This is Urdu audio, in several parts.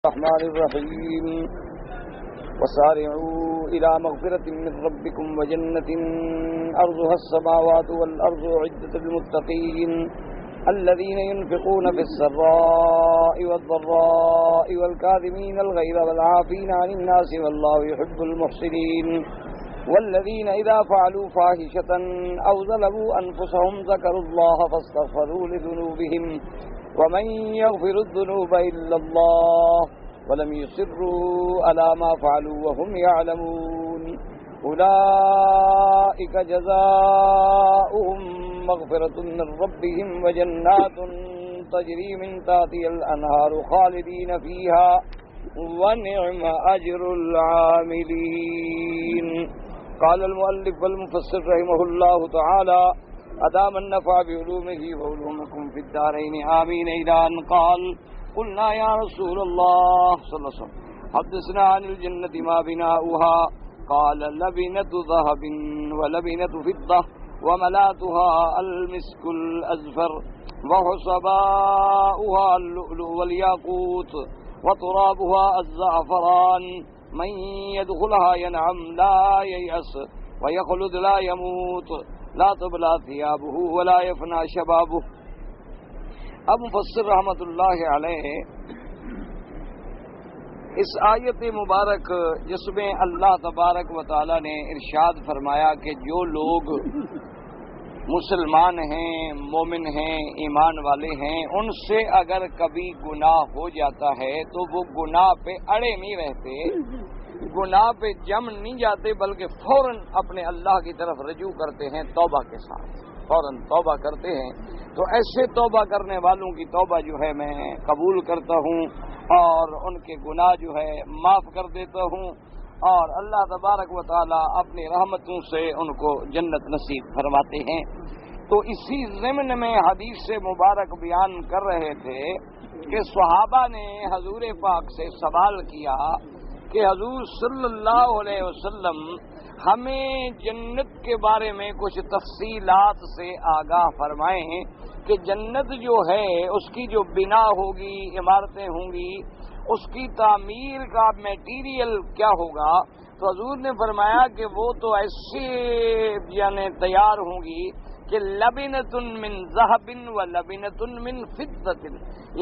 الرحمن الرحيم وسارعوا إلى مغفرة من ربكم وجنة أرضها السماوات والأرض أعدت للمتقين الذين ينفقون في السراء والضراء والكاظمين الغيظ والعافين عن الناس والله يحب المحسنين والذين إذا فعلوا فاحشة أو ظلموا أنفسهم ذكروا الله فاستغفروا لذنوبهم ومن يغفر الذنوب إلا الله ولم يصروا على ما فعلوا وهم يعلمون أولئك جزاؤهم مغفرة من ربهم وجنات تجري من تحتها الأنهار خالدين فيها ونعم أجر العاملين. قال المؤلف والمفسر رحمه الله تعالى أدام النفع بعلومه وعلومكم في الدارين آمين. إلى أن قال قلنا يا رسول الله صلى الله عليه وسلم حدثنا عن الجنة ما بناؤها قال لبنة ذهب ولبنة فضة وملاتها المسك الأزفر وحصباؤها اللؤلؤ والياقوت وترابها الزعفران من يدخلها ينعم لا ييأس ويخلد لا يموت لا تبلى ثيابه ولا يفنى شبابه. اب مفسر رحمت اللہ علیہ اس آیت مبارک جس میں اللہ تبارک و تعالی نے ارشاد فرمایا کہ جو لوگ مسلمان ہیں، مومن ہیں، ایمان والے ہیں، ان سے اگر کبھی گناہ ہو جاتا ہے تو وہ گناہ پہ اڑے نہیں رہتے، گناہ پہ جم نہیں جاتے، بلکہ فوراً اپنے اللہ کی طرف رجوع کرتے ہیں توبہ کے ساتھ، فوراً توبہ کرتے ہیں. تو ایسے توبہ کرنے والوں کی توبہ جو ہے میں قبول کرتا ہوں اور ان کے گناہ جو ہے معاف کر دیتا ہوں، اور اللہ تبارک و تعالی اپنی رحمتوں سے ان کو جنت نصیب فرماتے ہیں. تو اسی ضمن میں حدیث سے مبارک بیان کر رہے تھے کہ صحابہ نے حضور پاک سے سوال کیا کہ حضور صلی اللہ علیہ وسلم ہمیں جنت کے بارے میں کچھ تفصیلات سے آگاہ فرمائیں کہ جنت جو ہے اس کی جو بنا ہوگی، عمارتیں ہوں گی، اس کی تعمیر کا میٹیریل کیا ہوگا. تو حضور نے فرمایا کہ وہ تو ایسے یعنی تیار ہوں گی کہ لبنۃ من ذہب و لبنۃ من فضۃ،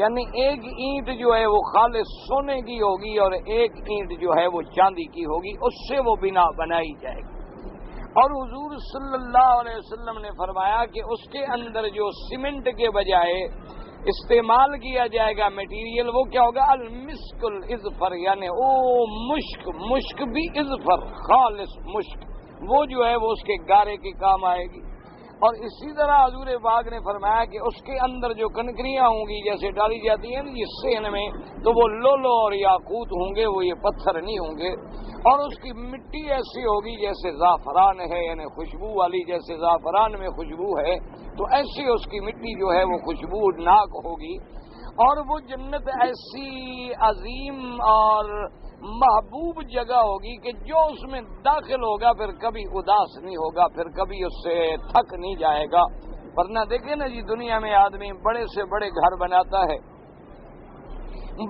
یعنی ایک اینٹ جو ہے وہ خالص سونے کی ہوگی اور ایک اینٹ جو ہے وہ چاندی کی ہوگی، اس سے وہ بنا بنائی جائے گی. اور حضور صلی اللہ علیہ وسلم نے فرمایا کہ اس کے اندر جو سیمنٹ کے بجائے استعمال کیا جائے گا میٹیریل، وہ کیا ہوگا؟ المسک الازفر، یعنی مشک بھی ازفر، خالص مشک، وہ جو ہے وہ اس کے گارے کے کام آئے گی. اور اسی طرح حضور پاک نے فرمایا کہ اس کے اندر جو کنکریاں ہوں گی جیسے ڈالی جاتی ہیں اس صحن میں، تو وہ لولو اور یاقوت ہوں گے، وہ یہ پتھر نہیں ہوں گے. اور اس کی مٹی ایسی ہوگی جیسے زعفران ہے، یعنی خوشبو والی، جیسے زعفران میں خوشبو ہے تو ایسی اس کی مٹی جو ہے وہ خوشبوناک ہوگی. اور وہ جنت ایسی عظیم اور محبوب جگہ ہوگی کہ جو اس میں داخل ہوگا پھر کبھی اداس نہیں ہوگا، پھر کبھی اس سے تھک نہیں جائے گا. ورنہ دیکھیں نا جی، دنیا میں آدمی بڑے سے بڑے گھر بناتا ہے،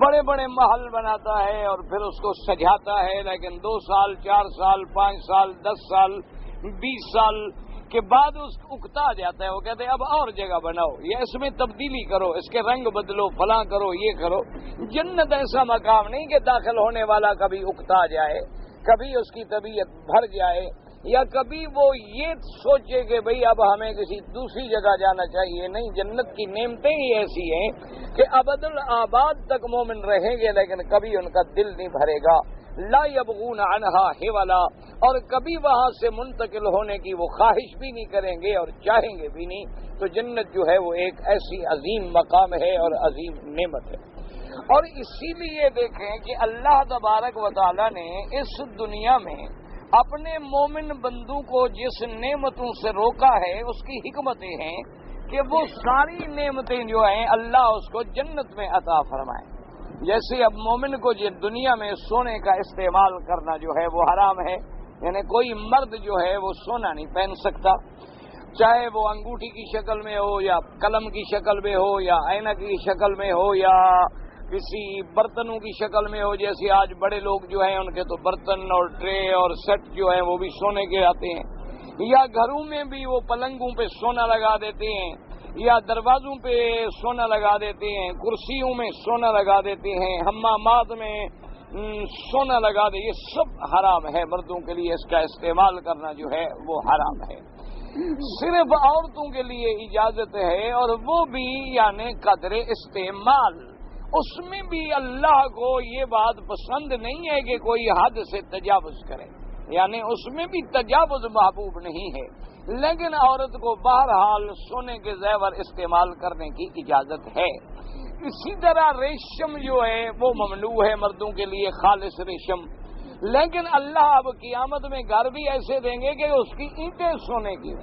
بڑے بڑے محل بناتا ہے اور پھر اس کو سجاتا ہے، لیکن 2 سال 4 سال 5 سال 10 سال 20 سال کے بعد اس کو اکتا جاتا ہے. وہ کہتے ہیں اب اور جگہ بناؤ، یا اس میں تبدیلی کرو، اس کے رنگ بدلو، فلاں کرو، یہ کرو. جنت ایسا مقام نہیں کہ داخل ہونے والا کبھی اکتا جائے، کبھی اس کی طبیعت بھر جائے، یا کبھی وہ یہ سوچے کہ بھئی اب ہمیں کسی دوسری جگہ جانا چاہیے. نہیں، جنت کی نعمتیں ہی ایسی ہیں کہ ابد الآباد تک مومن رہیں گے لیکن کبھی ان کا دل نہیں بھرے گا. لا یبغون عنہا حولا، اور کبھی وہاں سے منتقل ہونے کی وہ خواہش بھی نہیں کریں گے اور چاہیں گے بھی نہیں. تو جنت جو ہے وہ ایک ایسی عظیم مقام ہے اور عظیم نعمت ہے. اور اسی لیے دیکھیں کہ اللہ تبارک و تعالی نے اس دنیا میں اپنے مومن بندوں کو جس نعمتوں سے روکا ہے اس کی حکمتیں ہیں کہ وہ ساری نعمتیں جو ہیں اللہ اس کو جنت میں عطا فرمائے. جیسے اب مومن کو دنیا میں سونے کا استعمال کرنا جو ہے وہ حرام ہے، یعنی کوئی مرد جو ہے وہ سونا نہیں پہن سکتا، چاہے وہ انگوٹھی کی شکل میں ہو یا قلم کی شکل میں ہو یا اینک کی شکل میں ہو یا کسی برتنوں کی شکل میں ہو، جیسے آج بڑے لوگ جو ہیں ان کے تو برتن اور ٹرے اور سیٹ جو ہیں وہ بھی سونے کے آتے ہیں، یا گھروں میں بھی وہ پلنگوں پہ سونا لگا دیتے ہیں، یا دروازوں پہ سونا لگا دیتے ہیں، کرسیوں میں سونا لگا دیتے ہیں، حمامات میں سونا لگا دے، یہ سب حرام ہے مردوں کے لیے، اس کا استعمال کرنا جو ہے وہ حرام ہے۔ صرف عورتوں کے لیے اجازت ہے، اور وہ بھی یعنی قدر استعمال، اس میں بھی اللہ کو یہ بات پسند نہیں ہے کہ کوئی حد سے تجاوز کرے، یعنی اس میں بھی تجاوز محبوب نہیں ہے، لیکن عورت کو بہرحال سونے کے زیور استعمال کرنے کی اجازت ہے۔ اسی طرح ریشم جو ہے وہ ممنوع ہے مردوں کے لیے، خالص ریشم، لیکن اللہ اب قیامت میں گھر بھی ایسے دیں گے کہ اس کی اینٹیں سونے کی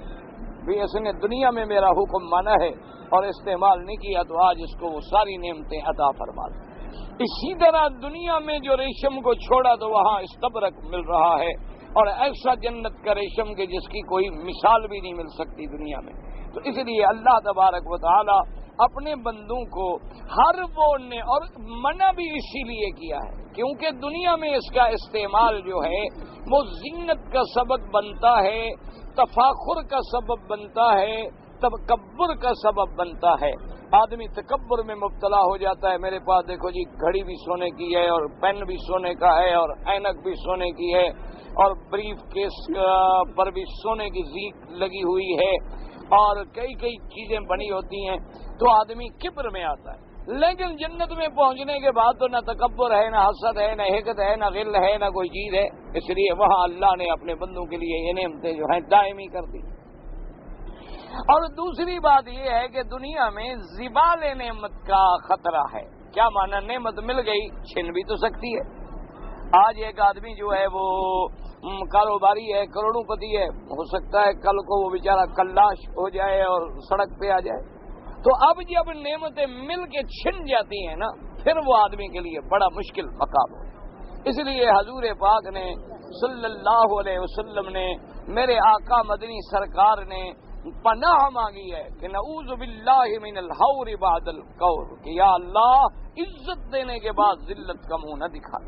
بھی، اس نے دنیا میں میرا حکم مانا ہے اور استعمال نہیں کیا تو آج اس کو وہ ساری نعمتیں عطا فرما دیں۔ اسی طرح دنیا میں جو ریشم کو چھوڑا تو وہاں استبرق مل رہا ہے، اور ایسا جنت کا ریشم کہ جس کی کوئی مثال بھی نہیں مل سکتی دنیا میں۔ تو اس لیے اللہ تبارک و تعالی اپنے بندوں کو ہر وہ نے، اور منع بھی اسی لیے کیا ہے کیونکہ دنیا میں اس کا استعمال جو ہے وہ زینت کا سبب بنتا ہے، تفاخر کا سبب بنتا ہے، تکبر کا سبب بنتا ہے۔ آدمی تکبر میں مبتلا ہو جاتا ہے، میرے پاس دیکھو جی گھڑی بھی سونے کی ہے، اور پین بھی سونے کا ہے، اور اینک بھی سونے کی ہے، اور بریف کیس پر بھی سونے کی زیک لگی ہوئی ہے، اور کئی کئی چیزیں بنی ہوتی ہیں، تو آدمی کبر میں آتا ہے۔ لیکن جنت میں پہنچنے کے بعد تو نہ تکبر ہے، نہ حسد ہے، نہ حقد ہے، نہ غل ہے، نہ کوئی چیز ہے، اس لیے وہاں اللہ نے اپنے بندوں کے لیے یہ نعمتیں جو ہیں دائمی کر دی۔ اور دوسری بات یہ ہے کہ دنیا میں زوال نعمت کا خطرہ ہے۔ کیا معنی؟ نعمت مل گئی، چھن بھی تو سکتی ہے۔ آج ایک آدمی جو ہے وہ کاروباری ہے، کروڑوں پتی ہے، ہو سکتا ہے کل کو وہ بیچارہ کلاش ہو جائے اور سڑک پہ آ جائے۔ تو اب جب نعمتیں مل کے چھن جاتی ہیں نا، پھر وہ آدمی کے لیے بڑا مشکل مقام ہو۔ اس لیے حضور پاک نے صلی اللہ علیہ وسلم نے، میرے آقا مدنی سرکار نے پناہ مانگی ہے کہ نعوذ باللہ من الحور بعد القور، کہ یا اللہ عزت دینے کے بعد ذلت کا منہ نہ دکھا۔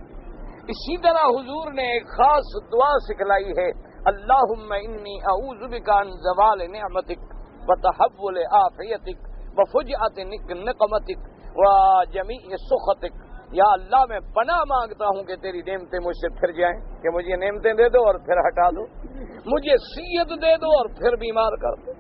اسی طرح حضور نے ایک خاص دعا سکھلائی ہے، اللہم انی اعوذ بک عن زوال نعمتک وتحول عافیتک وفجعت نقمتک وجمیع سخطک۔ یا اللہ میں پناہ مانگتا ہوں کہ تیری نعمتیں مجھ سے پھر جائیں، کہ مجھے نعمتیں دے دو اور پھر ہٹا دو، مجھے صحت دے دو اور پھر بیمار کر دو،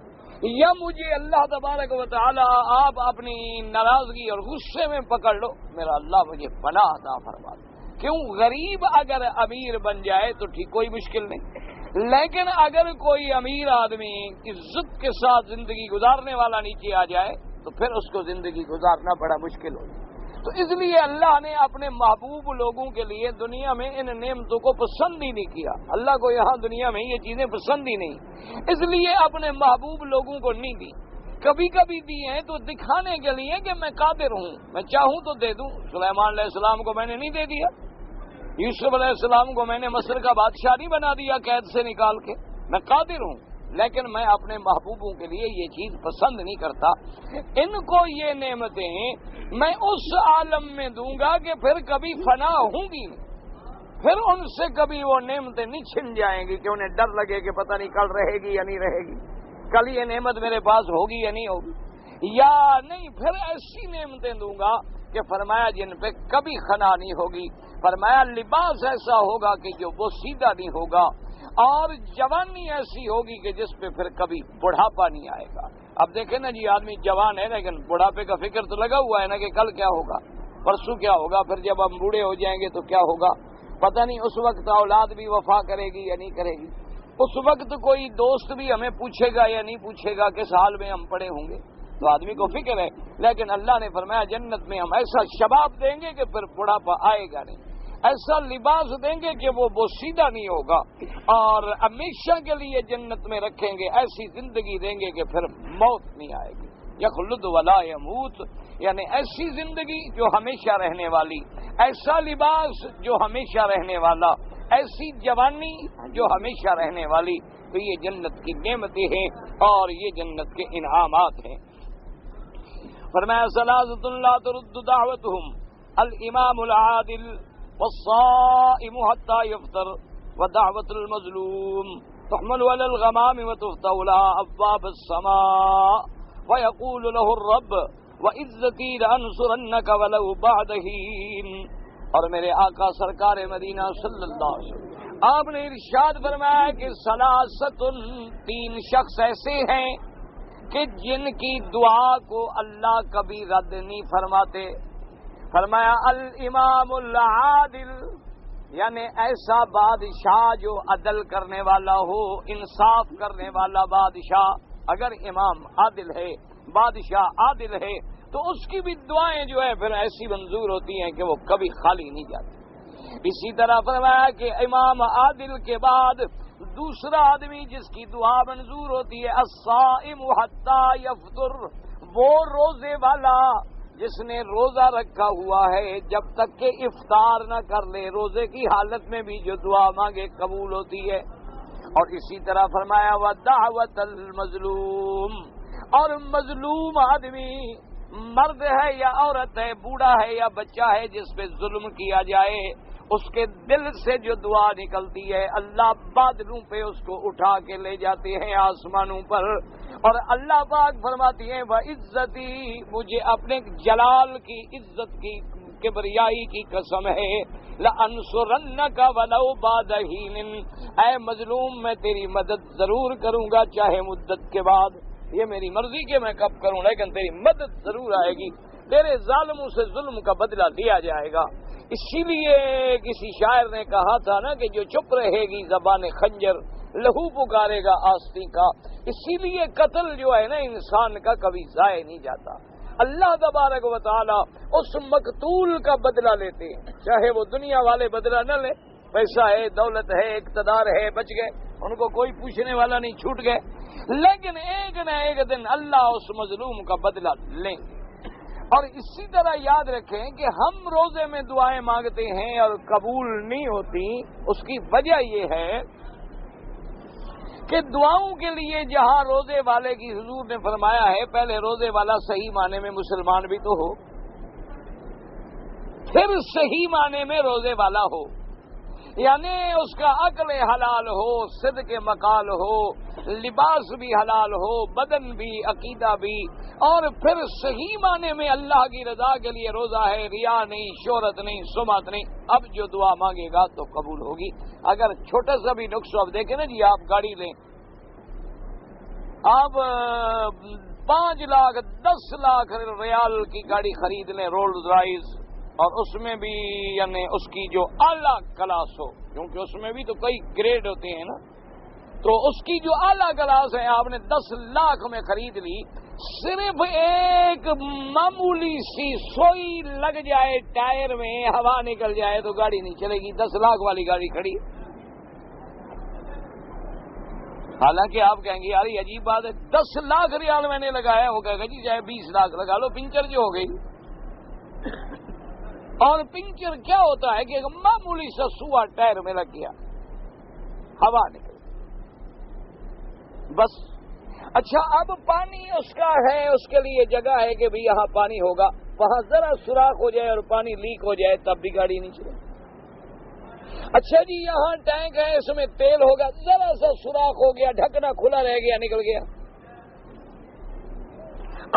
یا مجھے اللہ تبارک و تعالی آپ اپنی ناراضگی اور غصے میں پکڑ لو، میرا اللہ مجھے پناہ عطا فرما دو۔ کیوں؟ غریب اگر امیر بن جائے تو ٹھیک، کوئی مشکل نہیں، لیکن اگر کوئی امیر آدمی عزت کے ساتھ زندگی گزارنے والا نیچے آ جائے تو پھر اس کو زندگی گزارنا بڑا مشکل ہو جائے۔ تو اس لیے اللہ نے اپنے محبوب لوگوں کے لیے دنیا میں ان نعمتوں کو پسند ہی نہیں کیا۔ اللہ کو یہاں دنیا میں یہ چیزیں پسند ہی نہیں، اس لیے اپنے محبوب لوگوں کو نہیں دی۔ کبھی کبھی دی ہیں تو دکھانے کے لیے کہ میں قادر ہوں، میں چاہوں تو دے دوں۔ سلیمان علیہ السلام کو میں نے نہیں دے دیا، یوسف علیہ السلام کو میں نے مصر کا بادشاہ نہیں بنا دیا قید سے نکال کے، میں قادر ہوں، لیکن میں اپنے محبوبوں کے لیے یہ چیز پسند نہیں کرتا۔ ان کو یہ نعمتیں میں اس عالم میں دوں گا کہ پھر کبھی فنا ہوں گی نہیں، پھر ان سے کبھی وہ نعمتیں نہیں چھن جائیں گی کہ انہیں ڈر لگے کہ پتہ نہیں کل رہے گی یا نہیں رہے گی، کل یہ نعمت میرے پاس ہوگی یا نہیں ہوگی، یا نہیں پھر ایسی نعمتیں دوں گا کہ فرمایا جن پہ کبھی خنا نہیں ہوگی، فرمایا لباس ایسا ہوگا کہ جو وہ سیدھا نہیں ہوگا، اور جوانی ایسی ہوگی کہ جس پہ پھر کبھی بڑھاپا نہیں آئے گا۔ اب دیکھیں نا جی، آدمی جوان ہے لیکن بڑھاپے کا فکر تو لگا ہوا ہے نا کہ کل کیا ہوگا، پرسوں کیا ہوگا، پھر جب ہم بوڑھے ہو جائیں گے تو کیا ہوگا پتہ نہیں۔ اس وقت اولاد بھی وفا کرے گی یا نہیں کرے گی، اس وقت کوئی دوست بھی ہمیں پوچھے گا یا نہیں پوچھے گا کس حال میں ہم پڑے ہوں گے، تو آدمی کو فکر ہے۔ لیکن اللہ نے فرمایا جنت میں ہم ایسا شباب دیں گے کہ پھر بڑھاپا آئے گا نہیں، ایسا لباس دیں گے کہ وہ بوسیدہ نہیں ہوگا، اور ہمیشہ کے لیے جنت میں رکھیں گے، ایسی زندگی دیں گے کہ پھر موت نہیں آئے گی۔ یخلد ولا یموت، یعنی ایسی زندگی جو ہمیشہ رہنے والی، ایسا لباس جو ہمیشہ رہنے والا، ایسی جوانی جو ہمیشہ رہنے والی۔ تو یہ جنت کی نعمتیں ہیں اور یہ جنت کے انعامات ہیں۔ فرمایا ثلاثۃ لا ترد دعوتهم، الامام العادل والصائم حتى يفطر ودعوة المظلوم تحمل على الغمام وتفتح لها ابواب السماء ويقول له الرب وعزتی لانصرنک ولو بعد حین. اور میرے آقا سرکار مدینہ صلی اللہ علیہ وسلم آپ نے ارشاد فرمایا کہ ثلاثۃ، تین شخص ایسے ہیں کہ جن کی دعا کو اللہ کبھی رد نہیں فرماتے. فرمایا الامام العادل، یعنی ایسا بادشاہ جو عدل کرنے والا ہو، انصاف کرنے والا بادشاہ. اگر امام عادل ہے، بادشاہ عادل ہے، تو اس کی بھی دعائیں جو ہے پھر ایسی منظور ہوتی ہیں کہ وہ کبھی خالی نہیں جاتی. اسی طرح فرمایا کہ امام عادل کے بعد دوسرا آدمی جس کی دعا منظور ہوتی ہے الصائم حتی یفطر، وہ روزے والا جس نے روزہ رکھا ہوا ہے جب تک کہ افطار نہ کر لے، روزے کی حالت میں بھی جو دعا مانگے قبول ہوتی ہے. اور اسی طرح فرمایا ودعوۃ المظلوم، اور مظلوم آدمی مرد ہے یا عورت ہے، بوڑھا ہے یا بچہ ہے جس پہ ظلم کیا جائے، اس کے دل سے جو دعا نکلتی ہے اللہ بادلوں پہ اس کو اٹھا کے لے جاتے ہیں آسمانوں پر. اور اللہ پاک فرماتی ہیں وعزتی، مجھے اپنے جلال کی، عزت کی، کبریائی کی قسم ہے لانصرنک ولو بعد حین، اے مظلوم میں تیری مدد ضرور کروں گا چاہے مدت کے بعد. یہ میری مرضی کہ میں کب کروں، لیکن تیری مدد ضرور آئے گی، تیرے ظالموں سے ظلم کا بدلہ لیا جائے گا. اسی لیے کسی شاعر نے کہا تھا نا کہ جو چپ رہے گی زبان خنجر لہو پکارے گا آستین کا. اسی لیے قتل جو ہے نا انسان کا کبھی ضائع نہیں جاتا. اللہ تبارک و تعالی اس مقتول کا بدلہ لیتے ہیں، چاہے وہ دنیا والے بدلہ نہ لے، پیسہ ہے، دولت ہے، اقتدار ہے، بچ گئے، ان کو کوئی پوچھنے والا نہیں، چھوٹ گئے، لیکن ایک نہ ایک دن اللہ اس مظلوم کا بدلہ لیں گے. اور اسی طرح یاد رکھیں کہ ہم روزے میں دعائیں مانگتے ہیں اور قبول نہیں ہوتی، اس کی وجہ یہ ہے کہ دعاؤں کے لیے جہاں روزے والے کی حضور نے فرمایا ہے پہلے روزے والا صحیح معنی میں مسلمان بھی تو ہو، پھر صحیح معنی میں روزے والا ہو، یعنی اس کا عقل حلال ہو، صدق مقال ہو، لباس بھی حلال ہو، بدن بھی، عقیدہ بھی، اور پھر صحیح معنی میں اللہ کی رضا کے لیے روزہ ہے، ریا نہیں، شہرت نہیں، سمعت نہیں. اب جو دعا مانگے گا تو قبول ہوگی. اگر چھوٹا سا بھی نقص اب دیکھیں نا جی، آپ گاڑی لیں، آپ 5 لاکھ 10 لاکھ ریال کی گاڑی خرید لیں، رولز رائس، اور اس میں بھی یعنی اس کی جو اعلیٰ کلاس ہو، کیونکہ اس میں بھی تو کئی گریڈ ہوتے ہیں نا، تو اس کی جو اعلیٰ کلاس ہے آپ نے 10 لاکھ میں خرید لی، صرف ایک معمولی سی سوئی لگ جائے ٹائر میں، ہوا نکل جائے تو گاڑی نہیں چلے گی. 10 لاکھ والی گاڑی کھڑی. حالانکہ آپ کہیں گے یار یہ عجیب بات ہے، 10 لاکھ ریال میں نے لگایا، وہ کہے گا جی چاہے 20 لاکھ لگا لو، پنچر جو ہو گئی. اور پنچر کیا ہوتا ہے کہ معمولی سا سوا ٹائر میں لگ گیا، ہوا نکل بس. اچھا اب پانی اس کا ہے، اس کے لیے جگہ ہے کہ بھئی یہاں پانی ہوگا، وہاں ذرا سوراخ ہو جائے اور پانی لیک ہو جائے تب بھی گاڑی نہیں چلے. اچھا جی یہاں ٹینک ہے، اس میں تیل ہوگا، ذرا سا سوراخ ہو گیا، ڈھکنا کھلا رہ گیا، نکل گیا.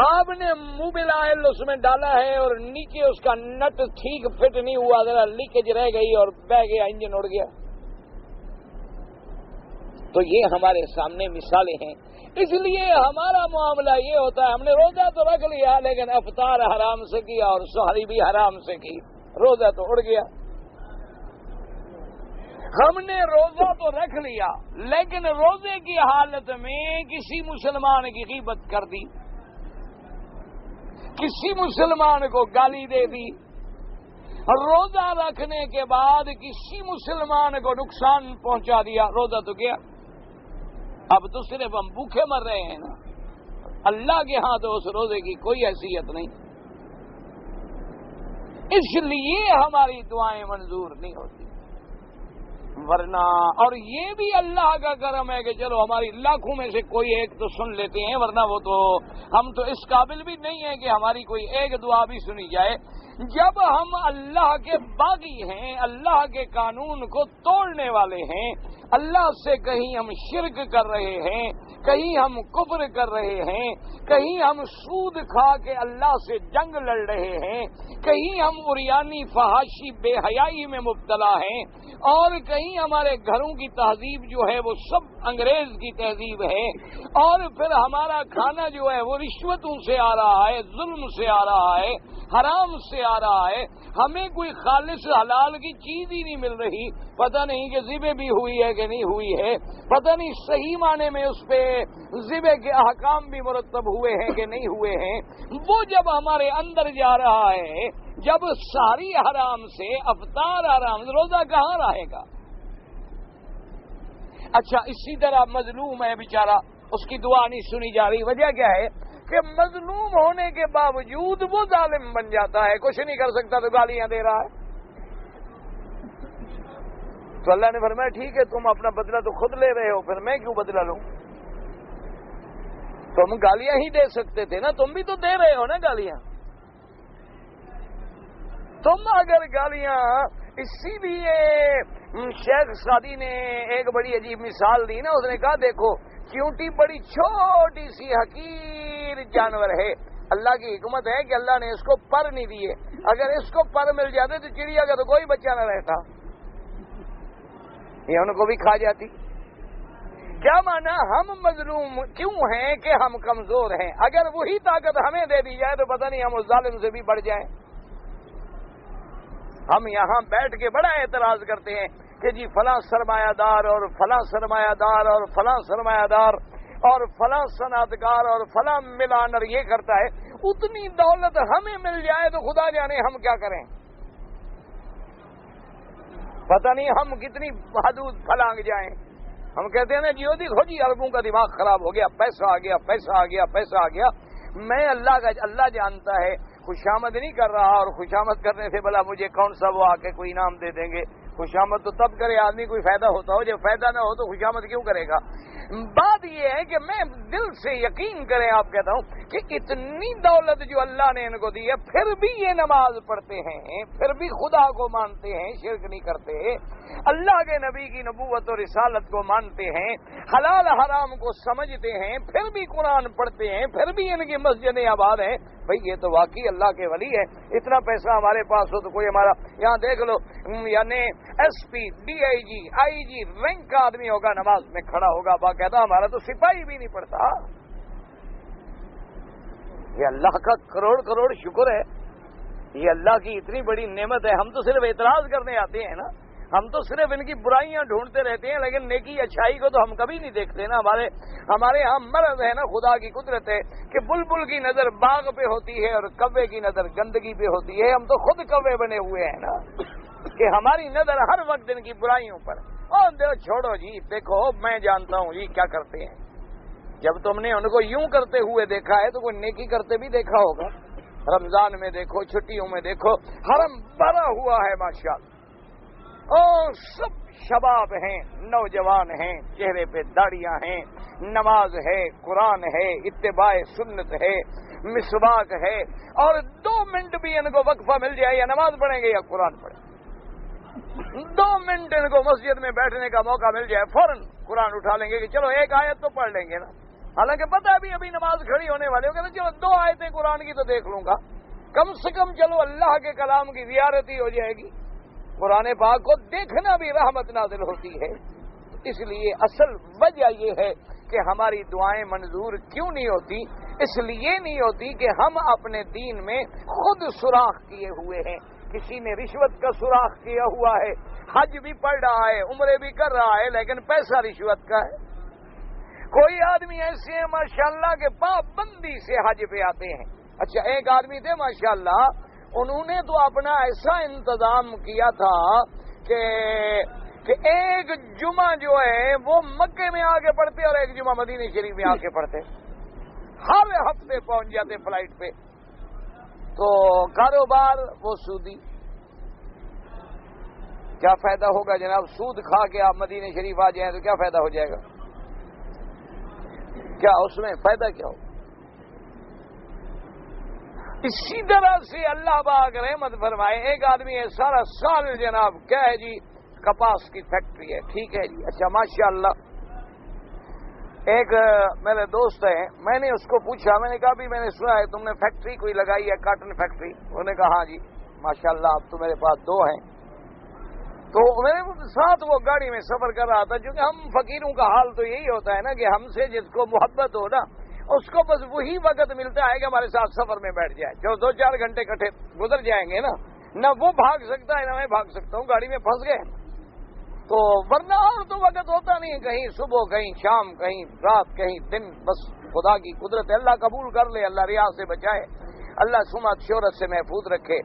آپ نے موبل آئل اس میں ڈالا ہے اور نیچے اس کا نٹ ٹھیک فٹ نہیں ہوا، ذرا لیکیج رہ گئی اور بہ گیا، انجن اڑ گیا. تو یہ ہمارے سامنے مثالیں ہیں. اس لیے ہمارا معاملہ یہ ہوتا ہے، ہم نے روزہ تو رکھ لیا لیکن افطار حرام سے کیا اور سحری بھی حرام سے کی، روزہ تو اڑ گیا. ہم نے روزہ تو رکھ لیا لیکن روزے کی حالت میں کسی مسلمان کی غیبت کر دی، کسی مسلمان کو گالی دے دی، روزہ رکھنے کے بعد کسی مسلمان کو نقصان پہنچا دیا، روزہ تو گیا. اب تو صرف ہم بھوکے مر رہے ہیں نا، اللہ کے ہاں تو اس روزے کی کوئی حیثیت نہیں. اس لیے ہماری دعائیں منظور نہیں ہوتی. ورنہ اور یہ بھی اللہ کا کرم ہے کہ چلو ہماری لاکھوں میں سے کوئی ایک تو سن لیتے ہیں، ورنہ وہ تو ہم تو اس قابل بھی نہیں ہیں کہ ہماری کوئی ایک دعا بھی سنی جائے۔ جب ہم اللہ کے باغی ہیں، اللہ کے قانون کو توڑنے والے ہیں، اللہ سے کہیں ہم شرک کر رہے ہیں، کہیں ہم کفر کر رہے ہیں، کہیں ہم سود کھا کے اللہ سے جنگ لڑ رہے ہیں، کہیں ہم عریانی فحاشی بے حیائی میں مبتلا ہیں، اور کہیں ہمارے گھروں کی تہذیب جو ہے وہ سب انگریز کی تہذیب ہے، اور پھر ہمارا کھانا جو ہے وہ رشوتوں سے آ رہا ہے، ظلم سے آ رہا ہے، حرام سے آ رہا ہے، ہمیں کوئی خالص حلال کی چیز ہی نہیں مل رہی، پتہ نہیں کہ ذبح بھی ہوئی ہے کہ نہیں ہوئی ہے، پتہ نہیں صحیح معنی میں اس پہ ذبح کے احکام بھی مرتب ہوئے ہیں کہ نہیں ہوئے ہیں۔ وہ جب ہمارے اندر جا رہا ہے، جب ساری حرام سے افطار حرام سے، روزہ کہاں رہے گا؟ اچھا اسی طرح مظلوم ہے بیچارہ، اس کی دعا نہیں سنی جا رہی، وجہ کیا ہے کہ مظلوم ہونے کے باوجود وہ ظالم بن جاتا ہے، کچھ نہیں کر سکتا تو گالیاں دے رہا ہے۔ تو اللہ نے فرمایا ٹھیک ہے تم اپنا بدلہ تو خود لے رہے ہو، پھر میں کیوں بدلہ لوں؟ تم گالیاں ہی دے سکتے تھے نا، تم بھی تو دے رہے ہو نا گالیاں۔ تم اگر گالیاں، اسی لیے شیخ سعدی نے ایک بڑی عجیب مثال دی نا، اس نے کہا دیکھو چیونٹی بڑی چھوٹی سی حقیر جانور ہے، اللہ کی حکمت ہے کہ اللہ نے اس کو پر نہیں دیے، اگر اس کو پر مل جاتے تو چڑیا کا تو کوئی بچہ نہ رہتا، یہ ان کو بھی کھا جاتی۔ کیا مانا ہم مظلوم کیوں ہیں کہ ہم کمزور ہیں، اگر وہی طاقت ہمیں دے دی جائے تو پتہ نہیں ہم اس ظالم سے بھی بڑھ جائیں۔ ہم یہاں بیٹھ کے بڑا اعتراض کرتے ہیں کہ جی فلاں سرمایہ دار اور فلاں سرمایہ دار اور فلاں سرمایہ دار اور فلاں صنعتکار اور فلاں ملانر یہ کرتا ہے، اتنی دولت ہمیں مل جائے تو خدا جانے ہم کیا کریں، پتہ نہیں ہم کتنی حدود پھلانگ جائیں۔ ہم کہتے ہیں نا جی دیکھو جی عربوں کا دماغ خراب ہو گیا، پیسہ آ گیا، پیسہ آ گیا، پیسہ آ گیا۔ میں اللہ جانتا ہے خوشامد نہیں کر رہا، اور خوشامد کرنے سے بھلا مجھے کون سا وہ آ کے کوئی انعام دے دیں گے؟ خوشامد تو تب کرے آدمی کوئی فائدہ ہوتا ہو، جب فائدہ نہ ہو تو خوشامد کیوں کرے گا؟ بات یہ ہے کہ میں دل سے یقین کریں، آپ کہتا ہوں کہ اتنی دولت جو اللہ نے ان کو دی ہے، پھر بھی یہ نماز پڑھتے ہیں، پھر بھی خدا کو مانتے ہیں، شرک نہیں کرتے، اللہ کے نبی کی نبوت اور رسالت کو مانتے ہیں، حلال حرام کو سمجھتے ہیں، پھر بھی قرآن پڑھتے ہیں، پھر بھی ان کی مسجدیں آباد ہیں۔ بھئی یہ تو واقعی اللہ کے ولی ہے۔ اتنا پیسہ ہمارے پاس ہو تو کوئی ہمارا یہاں دیکھ لو، یعنی S P, D I G, I G rank کا آدمی ہوگا، نماز میں کھڑا ہوگا باقاعدہ، ہمارا تو سپاہی بھی نہیں پڑتا۔ یہ اللہ کا کروڑ کروڑ شکر ہے، یہ اللہ کی اتنی بڑی نعمت ہے۔ ہم تو صرف اعتراض کرنے آتے ہیں نا، ہم تو صرف ان کی برائیاں ڈھونڈتے رہتے ہیں، لیکن نیکی اچھائی کو تو ہم کبھی نہیں دیکھتے نا۔ ہمارے ہاں مرض ہے نا، خدا کی قدرت ہے کہ بلبل کی نظر باغ پہ ہوتی ہے اور کوے کی نظر گندگی پہ ہوتی ہے۔ ہم تو خود کوے بنے ہوئے ہیں نا کہ ہماری نظر ہر وقت ان کی برائیوں پر۔ اور چھوڑو جی، دیکھو میں جانتا ہوں جی کیا کرتے ہیں۔ جب تم نے ان کو یوں کرتے ہوئے دیکھا ہے تو کوئی نیکی کرتے بھی دیکھا ہوگا۔ رمضان میں دیکھو، چھٹیوں میں دیکھو، حرم بھرا ہوا ہے ماشاءاللہ، اور سب شباب ہیں، نوجوان ہیں، چہرے پہ داڑیاں ہیں، نماز ہے، قرآن ہے، اتباع سنت ہے، مسواک ہے، اور 2 منٹ بھی ان کو وقفہ مل جائے یا نماز پڑھیں گے یا قرآن پڑھیں، 2 منٹ ان کو مسجد میں بیٹھنے کا موقع مل جائے فوراً قرآن اٹھا لیں گے کہ چلو ایک آیت تو پڑھ لیں گے نا، حالانکہ پتہ ہے ابھی نماز کھڑی ہونے والے ہو کہ چلو 2 آیتیں قرآن کی تو دیکھ لوں گا، کم سے کم چلو اللہ کے کلام کی زیارت ہی ہو جائے گی۔ قرآن پاک کو دیکھنا بھی رحمت نازل ہوتی ہے۔ اس لیے اصل وجہ یہ ہے کہ ہماری دعائیں منظور کیوں نہیں ہوتی؟ اس لیے نہیں ہوتی کہ ہم اپنے دین میں خود سوراخ کیے ہوئے ہیں۔ کسی نے رشوت کا سوراخ کیا ہوا ہے، حج بھی پڑھ رہا ہے، عمرے بھی کر رہا ہے، لیکن پیسہ رشوت کا ہے۔ کوئی آدمی ایسے ہیں ماشاءاللہ کہ پابندی سے حج پہ آتے ہیں۔ اچھا ایک آدمی تھے ماشاءاللہ، انہوں نے تو اپنا ایسا انتظام کیا تھا کہ ایک جمعہ جو ہے وہ مکے میں آ کے پڑھتے اور ایک جمعہ مدینہ شریف میں آ کے پڑھتے، ہر ہفتے پہنچ جاتے فلائٹ پہ۔ تو کاروبار وہ سودی، کیا فائدہ ہوگا جناب؟ سود کھا کے آپ مدینہ شریف آ جائیں تو کیا فائدہ ہو جائے گا؟ کیا اس میں فائدہ کیا ہو؟ اسی طرح سے اللہ پاک رحمت فرمائے، ایک آدمی ہے سارا سال جناب کیا ہے جی کپاس کی فیکٹری ہے، ٹھیک ہے جی، اچھا ماشاءاللہ۔ ایک میرے دوست ہے، میں نے اس کو پوچھا، میں نے کہا بھی میں نے سنا ہے تم نے فیکٹری کوئی لگائی ہے، کاٹن فیکٹری؟ انہوں نے کہا ہاں جی ماشاءاللہ، اب تو میرے پاس 2 ہیں۔ تو میرے ساتھ وہ گاڑی میں سفر کر رہا تھا، کیونکہ ہم فقیروں کا حال تو یہی ہوتا ہے نا کہ ہم سے جس کو محبت ہو نا اس کو بس وہی وقت ملتا ہے کہ ہمارے ساتھ سفر میں بیٹھ جائے، جو 2-4 گھنٹے کٹھے گزر جائیں گے نا، نہ وہ بھاگ سکتا ہے نہ میں بھاگ سکتا ہوں، گاڑی میں پھنس گئے تو، ورنہ اور تو وقت ہوتا نہیں ہے، کہیں صبح کہیں شام کہیں رات کہیں دن، بس خدا کی قدرت ہے، اللہ قبول کر لے، اللہ ریا سے بچائے، اللہ سمعت شہرت سے محفوظ رکھے۔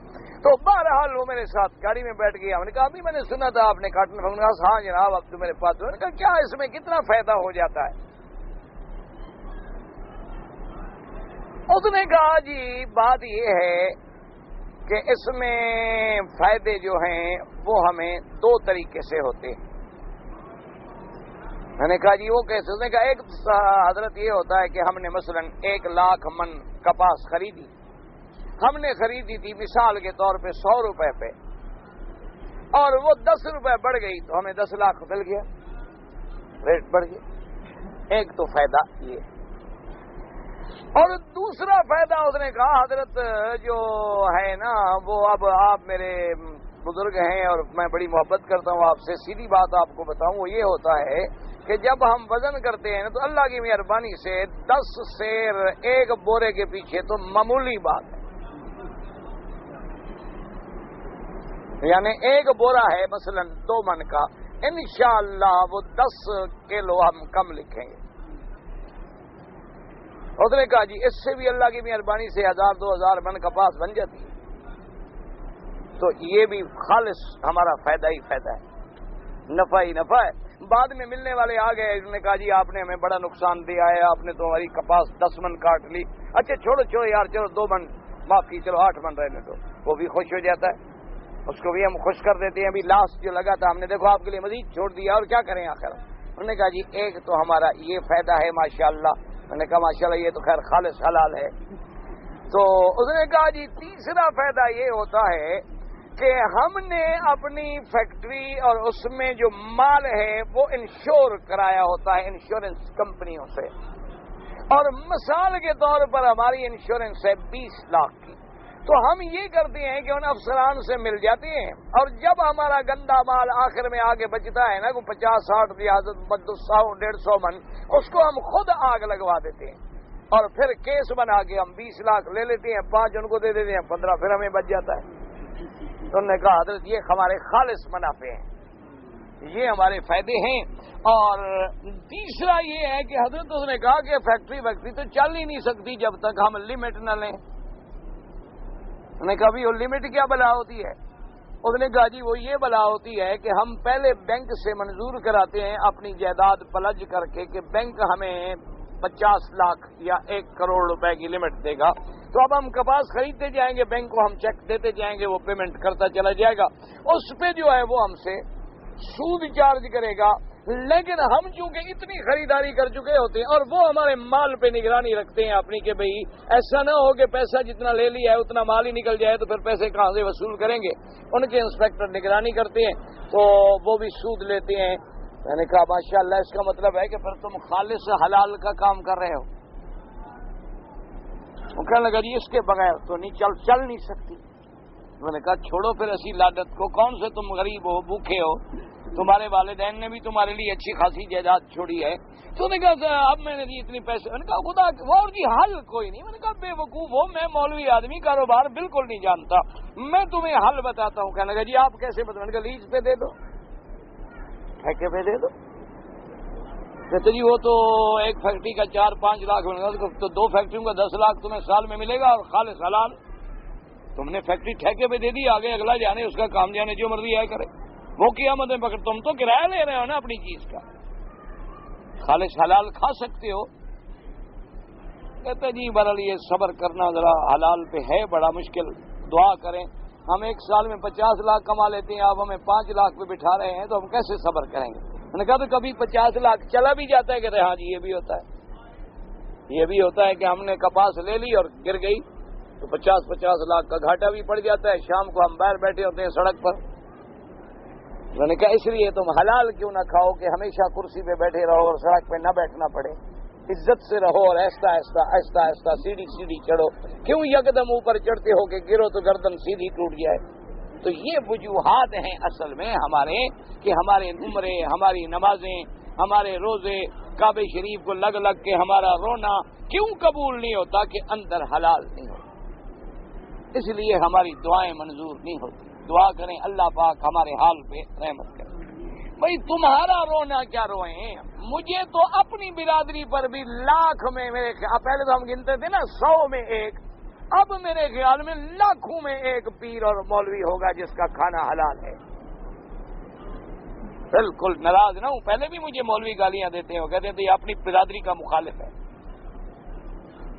تو بہرحال وہ میرے ساتھ گاڑی میں بیٹھ گیا، میں نے کہا ابھی میں نے سنا تھا آپ نے کاٹن فیکٹری، ہاں جناب اب تو میرے پاس، میں نے کہا کیا اس میں کتنا فائدہ ہو جاتا ہے؟ اس نے کہا جی بات یہ ہے کہ اس میں فائدے جو ہیں وہ ہمیں 2 طریقے سے ہوتے ہیں۔ میں نے کہا جی وہ کیسے؟ اس نے کہا ایک حضرت یہ ہوتا ہے کہ ہم نے مثلا 1 لاکھ من کپاس خریدی، ہم نے خریدی تھی مثال کے طور پہ 100 روپے پہ، اور وہ 10 روپے بڑھ گئی تو ہمیں 10 لاکھ مل گیا، ریٹ بڑھ گیا۔ ایک تو فائدہ یہ، اور دوسرا فائدہ اس نے کہا حضرت جو ہے نا وہ، اب آپ میرے بزرگ ہیں اور میں بڑی محبت کرتا ہوں آپ سے، سیدھی بات آپ کو بتاؤں وہ یہ ہوتا ہے کہ جب ہم وزن کرتے ہیں نا تو اللہ کی مہربانی سے 10 سیر 1 بورے کے پیچھے تو معمولی بات ہے، یعنی 1 بورا ہے مثلا 2 من کا، انشاءاللہ وہ 10 کلو ہم کم لکھیں گے۔ اس نے کہا جی اس سے بھی اللہ کی مہربانی سے 1000-2000 من کپاس بن جاتی ہے، تو یہ بھی خالص ہمارا فائدہ ہی فائدہ ہے، نفع ہی نفع ہے۔ بعد میں ملنے والے آ گئے، انہوں نے کہا جی آپ نے ہمیں بڑا نقصان دیا ہے، آپ نے تو ہماری کپاس 10 من کاٹ لی، اچھا چھوڑو یار، چلو 2 من معاف کی، چلو 8 من رہنے دو، وہ بھی خوش ہو جاتا ہے، اس کو بھی ہم خوش کر دیتے ہیں۔ ابھی لاسٹ جو لگا تھا ہم نے دیکھو آپ کے لیے مزید چھوڑ دیا، اور کیا کریں آخر؟ انہوں نے کہا جی ایک تو ہمارا یہ فائدہ ہے ماشاءاللہ، میں نے کہا ماشاءاللہ یہ تو خیر خالص حلال ہے۔ تو اس نے کہا جی تیسرا فائدہ یہ ہوتا ہے کہ ہم نے اپنی فیکٹری اور اس میں جو مال ہے وہ انشور کرایا ہوتا ہے انشورنس کمپنیوں سے، اور مثال کے طور پر ہماری انشورنس ہے 20 لاکھ کی، تو ہم یہ کرتے ہیں کہ ان افسران سے مل جاتے ہیں، اور جب ہمارا گندا مال آخر میں آگے بچتا ہے نا کوئی 50-60 ریاضت 150 من، اس کو ہم خود آگ لگوا دیتے ہیں، اور پھر کیس بنا کے ہم 20 لاکھ لے لیتے ہیں، 5 ان کو دے دیتے ہیں، 15 پھر ہمیں بچ جاتا ہے۔ تو انہوں نے کہا حضرت یہ ہمارے خالص منافع ہیں، یہ ہمارے فائدے ہیں۔ اور تیسرا یہ ہے کہ حضرت اس نے کہا کہ فیکٹری تو چل ہی نہیں سکتی جب تک ہم لمٹ نہ لیں۔ انہوں نے کہا بھی وہ لمٹ کیا بلا ہوتی ہے؟ اس نے کہا جی وہ یہ بلا ہوتی ہے کہ ہم پہلے بینک سے منظور کراتے ہیں اپنی جائیداد پلج کر کے کہ بینک ہمیں 50 لاکھ یا 1 کروڑ روپے کی لمٹ دے گا، تو اب ہم کپاس خریدتے جائیں گے، بینک کو ہم چیک دیتے جائیں گے، وہ پیمنٹ کرتا چلا جائے گا، اس پہ جو ہے وہ ہم سے سود چارج کرے گا، لیکن ہم چونکہ اتنی خریداری کر چکے ہوتے ہیں اور وہ ہمارے مال پہ نگرانی رکھتے ہیں اپنی کہ بھئی ایسا نہ ہو کہ پیسہ جتنا لے لیا ہے اتنا مال ہی نکل جائے تو پھر پیسے کہاں سے وصول کریں گے، ان کے انسپیکٹر نگرانی کرتے ہیں تو وہ بھی سود لیتے ہیں۔ میں نے کہا ماشاءاللہ اس کا مطلب ہے کہ پھر تم خالص حلال کا کام کر رہے ہو۔ وہ کہنے لگا جی اس کے بغیر تو نہیں چل نہیں سکتی۔ میں نے کہا چھوڑو پھر اسی لادت کو، کون سے تم غریب ہو بھوکے ہو، تمہارے والدین نے بھی تمہارے لیے اچھی خاصی جائیداد چھوڑی ہے، تو نے کہا اب میں نے دی اتنی پیسے، میں نے کہا خدا وہ اور جی حل کوئی نہیں، میں نے کہا بے وقوف ہو، میں مولوی آدمی کاروبار بالکل نہیں جانتا، میں تمہیں حل بتاتا ہوں۔ کہنے لگا جی آپ کیسے بتائیں؟ میں نے کہا لیز پہ دے دو، ٹھیکے پہ دے دو۔ کہتے جی وہ تو ایک فیکٹری کا 4-5 لاکھ ملے گا، تو 2 فیکٹریوں کا 10 لاکھ تمہیں سال میں ملے گا اور خالص حلال۔ تم نے فیکٹری ٹھیکے پہ دے دی، آگے اگلا جانے اس کا کام جانے جو مرضی ہے کرے، وہ قیامت میں پکڑ، تم تو کرایہ لے رہے ہو نا اپنی چیز کا، خالص حلال کھا سکتے ہو۔ کہتے جی بہرحال یہ صبر کرنا ذرا حلال پہ ہے بڑا مشکل، دعا کریں ہم ایک سال میں 50 لاکھ کما لیتے ہیں، آپ ہمیں 5 لاکھ پہ بٹھا رہے ہیں، تو ہم کیسے صبر کریں گے؟ میں نے کہا تو کبھی 50 لاکھ چلا بھی جاتا ہے، کہتے ہیں ہاں جی یہ بھی ہوتا ہے، یہ بھی ہوتا ہے کہ ہم نے کپاس لے لی اور گر گئی تو 50 لاکھ کا گھاٹا بھی پڑ جاتا ہے، شام کو ہم باہر بیٹھے ہوتے ہیں سڑک پر۔ میں نے کہا اس لیے تم حلال کیوں نہ کھاؤ کہ ہمیشہ کرسی پہ بیٹھے رہو اور سڑک پہ نہ بیٹھنا پڑے، عزت سے رہو اور آہستہ آہستہ آہستہ آہستہ سیڑھی سیڑھی چڑھو، کیوں یکدم اوپر چڑھتے ہو کہ گرو تو گردن سیدھی ٹوٹ جائے۔ تو یہ وجوہات ہیں اصل میں ہمارے کہ ہمارے عمرے، ہماری نمازیں، ہمارے روزے، کعبہ شریف کو لگ لگ کے ہمارا رونا کیوں قبول نہیں ہوتا کہ اندر حلال نہیں ہوتا، اس لیے ہماری دعائیں منظور نہیں ہوتی۔ دعا کریں اللہ پاک ہمارے حال پہ رحمت کرے۔ بھائی تمہارا رونا کیا روئیں، مجھے تو اپنی برادری پر بھی لاکھ میں میرے پہلے تو ہم گنتے تھے نا 100 میں ایک، اب میرے خیال میں لاکھوں میں ایک پیر اور مولوی ہوگا جس کا کھانا حلال ہے۔ بالکل ناراض نہ ہوں، پہلے بھی مجھے مولوی گالیاں دیتے ہیں، وہ کہتے ہیں یہ اپنی برادری کا مخالف ہے۔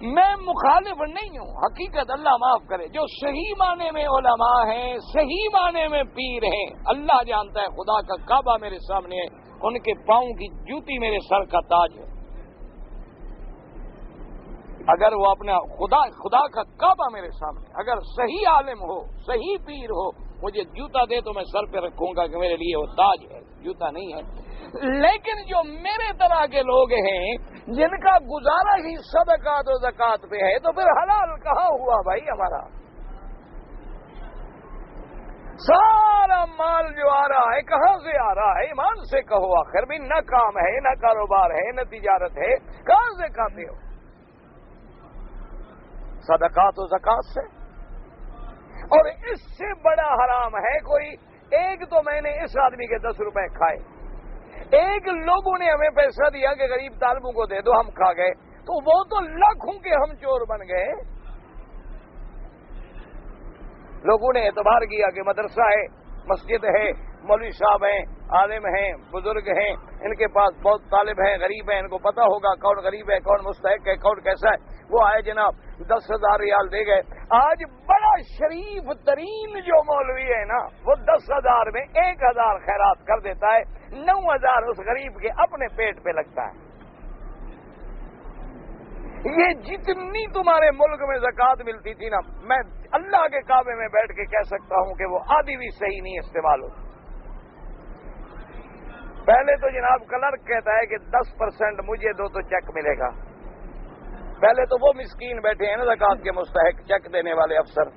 میں مخالف نہیں ہوں، حقیقت اللہ معاف کرے، جو صحیح معنی میں علماء ہیں، صحیح معنی میں پیر ہیں، اللہ جانتا ہے، خدا کا کعبہ میرے سامنے ہے، ان کے پاؤں کی جوتی میرے سر کا تاج ہے۔ اگر وہ اپنا خدا کا کعبہ میرے سامنے، اگر صحیح عالم ہو، صحیح پیر ہو، مجھے جوتا دے تو میں سر پہ رکھوں گا کہ میرے لیے وہ تاج ہے، جوتا نہیں ہے۔ لیکن جو میرے طرح کے لوگ ہیں جن کا گزارا ہی صدقات و زکات پہ ہے، تو پھر حلال کہاں ہوا بھائی ہمارا؟ سارا مال جو آ رہا ہے کہاں سے آ رہا ہے؟ ایمان سے کہو، آخر بھی نہ کام ہے، نہ کاروبار ہے، نہ تجارت ہے، کہاں سے کھاتے ہو؟ صدقات و زکات سے۔ اور اس سے بڑا حرام ہے کوئی ایک، تو میں نے اس آدمی کے 10 روپے کھائے، ایک لوگوں نے ہمیں پیسہ دیا کہ غریب طالبوں کو دے دو، ہم کھا گئے، تو وہ تو لاکھوں کے ہم چور بن گئے۔ لوگوں نے اعتبار کیا کہ مدرسہ ہے، مسجد ہے، مولوی صاحب ہیں، عالم ہیں، بزرگ ہیں، ان کے پاس بہت طالب ہیں، غریب ہیں، ان کو پتہ ہوگا کون غریب ہے، کون مستحق ہے، کون کیسا ہے۔ وہ آئے جناب 10,000 ریال دے گئے۔ آج بڑا شریف ترین جو مولوی ہے نا، وہ 10,000 میں 1,000 خیرات کر دیتا ہے، 9,000 اس غریب کے اپنے پیٹ پہ لگتا ہے۔ یہ جتنی تمہارے ملک میں زکوٰۃ ملتی تھی نا، میں اللہ کے کعبے میں بیٹھ کے کہہ سکتا ہوں کہ وہ آدھی بھی صحیح نہیں استعمال ہوتی۔ پہلے تو جناب کلرک کہتا ہے کہ 10% مجھے دو تو چیک ملے گا۔ پہلے تو وہ مسکین بیٹھے ہیں نا زکوٰۃ کے مستحق، چیک دینے والے افسر،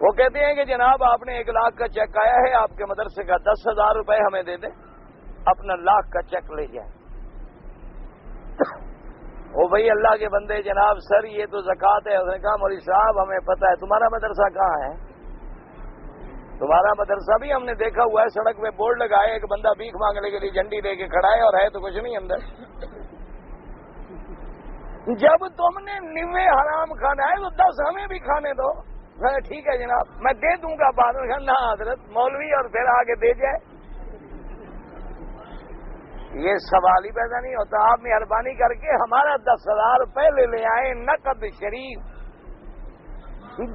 وہ کہتے ہیں کہ جناب آپ نے 1 لاکھ کا چیک آیا ہے آپ کے مدرسے کا، 10,000 روپے ہمیں دے دیں، اپنا لاکھ کا چیک لے جائیں۔ وہ بھائی اللہ کے بندے جناب سر یہ تو زکوٰۃ ہے۔ اس نے کہا مولوی صاحب ہمیں پتہ ہے، تمہارا مدرسہ کہاں ہے؟ تمہارا مدرسہ بھی ہم نے دیکھا ہوا ہے، سڑک پہ بورڈ لگائے، ایک بندہ بھیک مانگنے کے لیے جھنڈی لے کے کھڑا ہے، اور ہے تو کچھ نہیں اندر۔ جب تم نے 90 حرام کھانا ہے تو 10 ہمیں بھی کھانے دو۔ ٹھیک ہے جناب میں دے دوں گا بعد میں۔ نہ حضرت، مولوی اور پھر آگے دے جائے، یہ سوال ہی پیدا نہیں ہوتا۔ آپ مہربانی کر کے ہمارا 10,000 پہلے لے آئیں، نقد شریف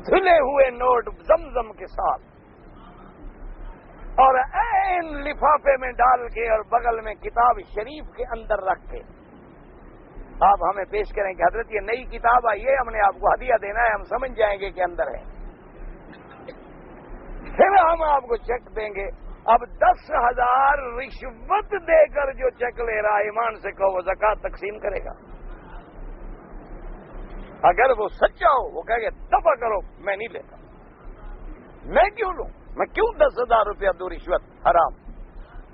دھلے ہوئے نوٹ زمزم کے ساتھ، اور عین لفافے میں ڈال کے اور بغل میں کتاب شریف کے اندر رکھ کے آپ ہمیں پیش کریں کہ حضرت یہ نئی کتاب آئی ہے، ہم نے آپ کو ہدیہ دینا ہے، ہم سمجھ جائیں گے کہ اندر ہے، پھر ہم آپ کو چیک دیں گے۔ اب 10,000 رشوت دے کر جو چیک لے رہا ہے، ایمان سے کہو وہ زکوٰۃ تقسیم کرے گا؟ اگر وہ سچا ہو، وہ کہے گا دفع کرو، میں نہیں لیتا، میں کیوں لوں، میں کیوں 10,000 روپیہ دوں رشوت حرام؟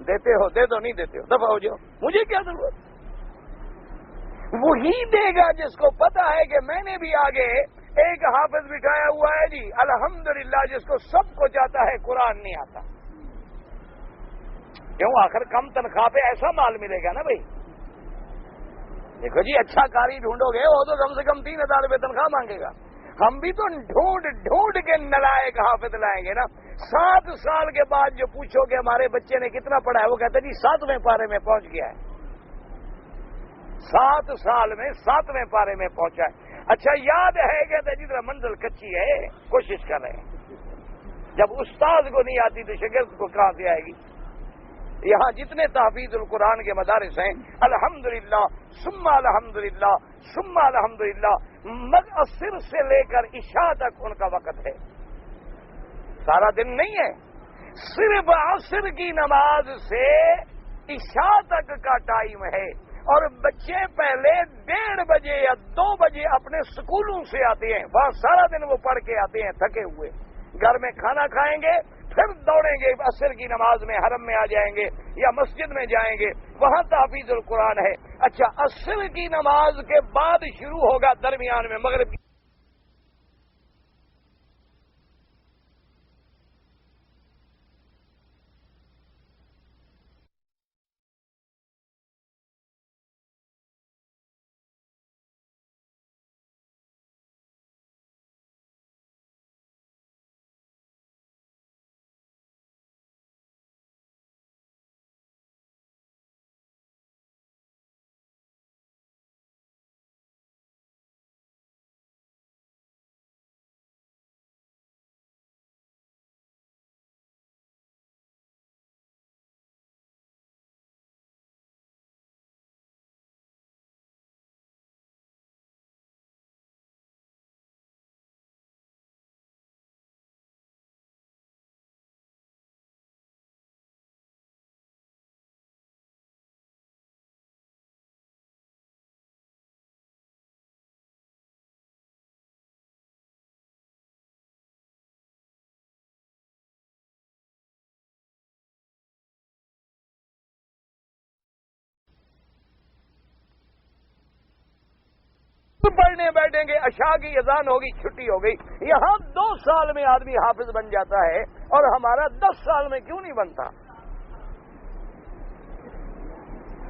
دیتے ہو دے دو، نہیں دیتے ہو دفع ہو جاؤ، مجھے کیا ضرورت؟ وہی دے گا جس کو پتا ہے کہ میں نے بھی آگے ایک حافظ بٹھایا ہوا ہے جی الحمدللہ، جس کو سب کو جاتا ہے قرآن نہیں آتا۔ کیوں؟ آخر کم تنخواہ پہ ایسا مال ملے گا نا بھائی۔ دیکھو جی اچھا کاری ڈھونڈو گے وہ تو کم سے کم 3,000 روپے تنخواہ مانگے گا۔ ہم بھی تو ڈھونڈ کے نلائق حافظ لائیں گے نا۔ 7 سال کے بعد جو پوچھو کہ ہمارے بچے نے کتنا پڑھا ہے، وہ کہتے جی 7ویں پارے میں پہنچ گیا ہے، 7 سال میں 7ویں پارے میں پہنچا ہے۔ اچھا یاد ہے کہتے جی منزل کچی ہے، کوشش کر رہے ہیں۔ جب استاد کو نہیں آتی تو شاگرد کو کہاں سے آئے گی؟ یہاں جتنے تحفیظ القرآن کے مدارس ہیں، الحمدللہ ثم الحمدللہ ثم الحمدللہ، عصر سے لے کر عشاء تک ان کا وقت ہے، سارا دن نہیں ہے، صرف عصر کی نماز سے عشاء تک کا ٹائم ہے۔ اور بچے پہلے 1:30 بجے یا 2 بجے اپنے سکولوں سے آتے ہیں، وہاں سارا دن وہ پڑھ کے آتے ہیں تھکے ہوئے، گھر میں کھانا کھائیں گے، پھر دوڑیں گے عصر کی نماز میں، حرم میں آ جائیں گے یا مسجد میں جائیں گے، وہاں تحفیظ القرآن ہے۔ اچھا، عصر کی نماز کے بعد شروع ہوگا درمیان میں مغرب کی پڑھنے بیٹھیں گے، عشاء کی اذان ہوگی، چھٹی ہو گئی۔ یہاں 2 سال میں آدمی حافظ بن جاتا ہے اور ہمارا 10 سال میں کیوں نہیں بنتا؟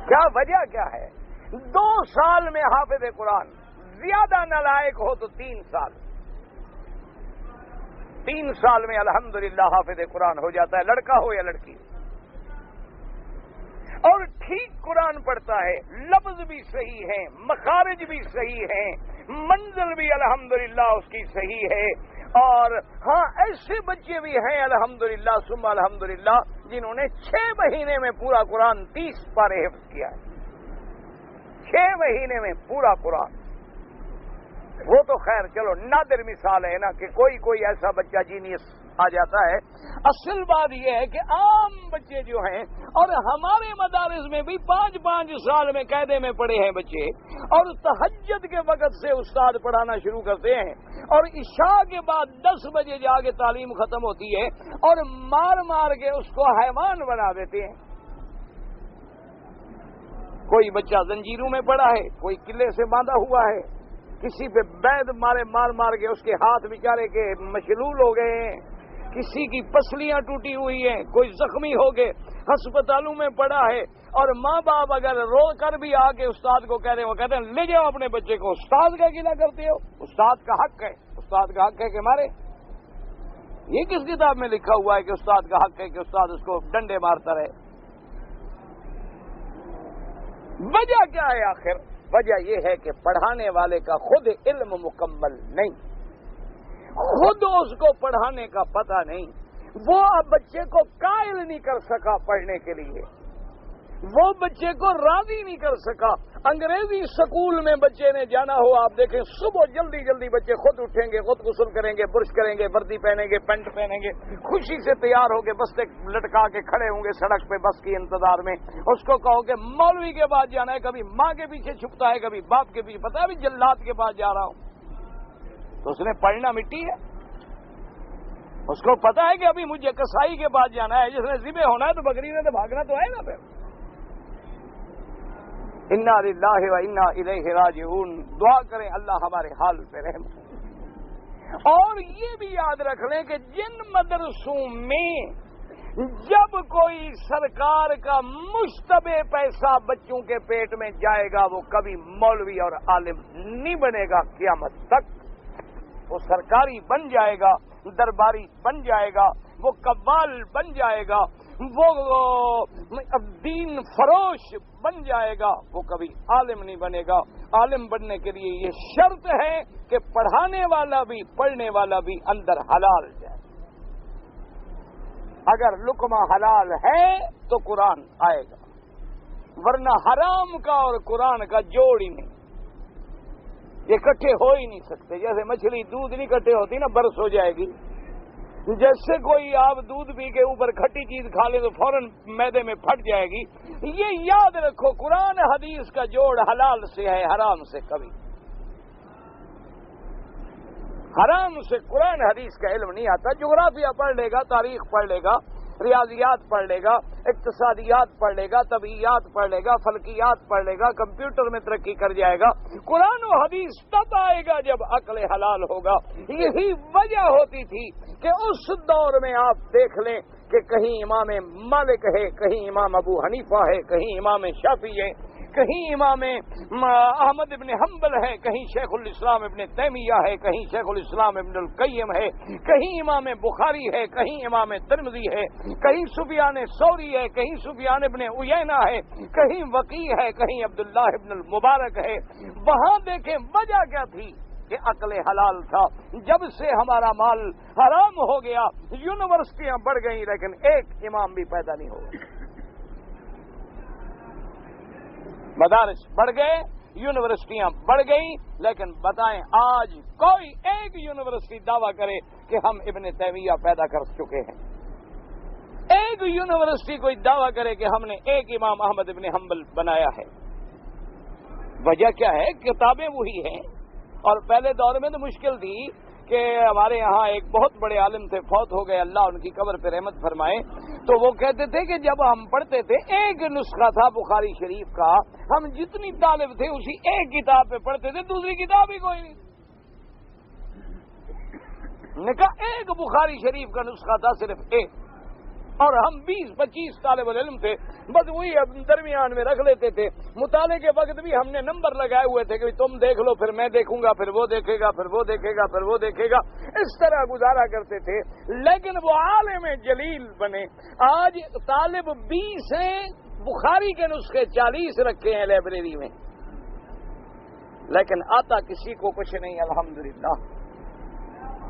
کیا وجہ کیا ہے؟ 2 سال میں حافظ قرآن، زیادہ نالائق ہو تو 3 سال، 3 سال میں الحمدللہ حافظ قرآن ہو جاتا ہے، لڑکا ہو یا لڑکی، اور ٹھیک قرآن پڑھتا ہے، لفظ بھی صحیح ہیں، مخارج بھی صحیح ہیں، منزل بھی الحمدللہ اس کی صحیح ہے۔ اور ہاں، ایسے بچے بھی ہیں الحمدللہ ثم الحمدللہ جنہوں نے 6 مہینے میں پورا قرآن 30 پارے حفظ کیا ہے، 6 مہینے میں پورا قرآن۔ وہ تو خیر چلو نادر مثال ہے نا کہ کوئی ایسا بچہ جینیس آ جاتا ہے۔ اصل بات یہ ہے کہ عام بچے جو ہیں، اور ہمارے مدارس میں بھی 5 سال میں قاعدے میں پڑھے ہیں بچے، اور تہجد کے وقت سے استاد پڑھانا شروع کرتے ہیں، اور عشاء کے بعد 10 بجے جا کے تعلیم ختم ہوتی ہے، اور مار کے اس کو حیوان بنا دیتے ہیں۔ کوئی بچہ زنجیروں میں پڑا ہے، کوئی قلعے سے باندھا ہوا ہے، کسی پہ بید مار کے اس کے ہاتھ بیچارے کے مشلول ہو گئے ہیں، کسی کی پسلیاں ٹوٹی ہوئی ہیں، کوئی زخمی ہو گئے، ہسپتالوں میں پڑا ہے، اور ماں باپ اگر رو کر بھی آ کے استاد کو کہہ رہے ہیں، وہ کہتے ہیں لے جاؤ اپنے بچے کو، استاد کا گلہ کرتے ہو؟ استاد کا حق ہے، استاد کا حق ہے کہ مارے؟ یہ کس کتاب میں لکھا ہوا ہے کہ استاد کا حق ہے کہ استاد اس کو ڈنڈے مارتا رہے؟ وجہ کیا ہے آخر؟ وجہ یہ ہے کہ پڑھانے والے کا خود علم مکمل نہیں، خود اس کو پڑھانے کا پتہ نہیں، وہ اب بچے کو قائل نہیں کر سکا پڑھنے کے لیے، وہ بچے کو راضی نہیں کر سکا۔ انگریزی سکول میں بچے نے جانا ہو، آپ دیکھیں صبح جلدی بچے خود اٹھیں گے، خود غسل کریں گے، برش کریں گے، وردی پہنیں گے، پینٹ پہنیں گے، خوشی سے تیار ہو کے بستے لٹکا کے کھڑے ہوں گے سڑک پہ بس کی انتظار میں۔ اس کو کہو کہ مولوی کے پاس جانا ہے، کبھی ماں کے پیچھے چھپتا ہے، کبھی باپ کے پیچھے، پتا ہے ابھی جلات کے پاس جا رہا ہوں، تو اس نے پڑھنا مٹی ہے؟ اس کو پتا ہے کہ ابھی مجھے کسائی کے پاس جانا ہے، جس نے ذبح ہونا ہے تو بکری نے تو بھاگنا تو ہے نا۔ پھر انا للہ و انا الیہ راجعون، دعا کریں اللہ ہمارے حال پہ رحم۔ اور یہ بھی یاد رکھ لیں کہ جن مدرسوں میں جب کوئی سرکار کا مشتبہ پیسہ بچوں کے پیٹ میں جائے گا، وہ کبھی مولوی اور عالم نہیں بنے گا قیامت تک، وہ سرکاری بن جائے گا، درباری بن جائے گا، وہ قوال بن جائے گا، وہ دین فروش بن جائے گا، وہ کبھی عالم نہیں بنے گا۔ عالم بننے کے لیے یہ شرط ہے کہ پڑھانے والا بھی پڑھنے والا بھی اندر حلال جائے۔ اگر لقمہ حلال ہے تو قرآن آئے گا، ورنہ حرام کا اور قرآن کا جوڑ ہی نہیں، یہ اکٹھے ہو ہی نہیں سکتے۔ جیسے مچھلی دودھ نہیں اکٹھے ہوتی نا، برس ہو جائے گی، جیسے کوئی آپ دودھ پی کے اوپر کھٹی چیز کھا لے تو فوراً معدے میں پھٹ جائے گی۔ یہ یاد رکھو، قرآن حدیث کا جوڑ حلال سے ہے، حرام سے کبھی۔ حرام سے قرآن حدیث کا علم نہیں آتا۔ جغرافیہ پڑھ لے گا، تاریخ پڑھ لے گا، ریاضیات پڑھ لے گا، اقتصادیات پڑھ لے گا، طبیعیات پڑھ لے گا، فلکیات پڑھ لے گا، کمپیوٹر میں ترقی کر جائے گا۔ قرآن و حدیث تب آئے گا جب عقل حلال ہوگا۔ یہی وجہ ہوتی تھی کہ اس دور میں آپ دیکھ لیں کہ کہیں امام مالک ہے، کہیں امام ابو حنیفہ ہے، کہیں امام شافعی ہے، کہیں امام احمد ابن حنبل ہے، کہیں شیخ الاسلام ابن تیمیہ ہے، کہیں شیخ الاسلام ابن القیم ہے، کہیں امام بخاری ہے، کہیں امام ترمذی ہے، کہیں سفیان ثوری ہے، کہیں سفیان ابن عیینہ ہے، کہیں وقیع ہے، کہیں عبداللہ ابن المبارک ہے۔ وہاں دیکھیں وجہ کیا تھی کہ عقل حلال تھا۔ جب سے ہمارا مال حرام ہو گیا، یونیورسٹیاں بڑھ گئیں لیکن ایک امام بھی پیدا نہیں ہو۔ مدارس بڑھ گئے، یونیورسٹیاں بڑھ گئیں، لیکن بتائیں آج کوئی ایک یونیورسٹی دعویٰ کرے کہ ہم ابن تیمیہ پیدا کر چکے ہیں؟ ایک یونیورسٹی کوئی دعویٰ کرے کہ ہم نے ایک امام احمد ابن حنبل بنایا ہے؟ وجہ کیا ہے؟ کتابیں وہی ہیں۔ اور پہلے دور میں تو مشکل تھی کہ ہمارے یہاں ایک بہت بڑے عالم تھے، فوت ہو گئے، اللہ ان کی قبر پہ رحمت فرمائے، تو وہ کہتے تھے کہ جب ہم پڑھتے تھے ایک نسخہ تھا بخاری شریف کا، ہم جتنی طالب تھے اسی ایک کتاب پہ پڑھتے تھے، دوسری کتاب ہی کوئی نہیں۔ نے کہا ایک بخاری شریف کا نسخہ تھا، صرف ایک، اور ہم 20-25 طالب علم تھے، بس وہی درمیان میں رکھ لیتے تھے۔ مطالعے کے وقت بھی ہم نے نمبر لگائے ہوئے تھے کہ تم دیکھ لو، پھر میں دیکھوں گا، پھر وہ دیکھے گا، پھر وہ دیکھے گا، پھر وہ دیکھے گا، اس طرح گزارا کرتے تھے۔ لیکن وہ عالم جلیل بنے۔ آج طالب 20 ہیں، بخاری کے نسخے 40 رکھے ہیں لائبریری میں، لیکن آتا کسی کو کچھ نہیں۔ الحمدللہ،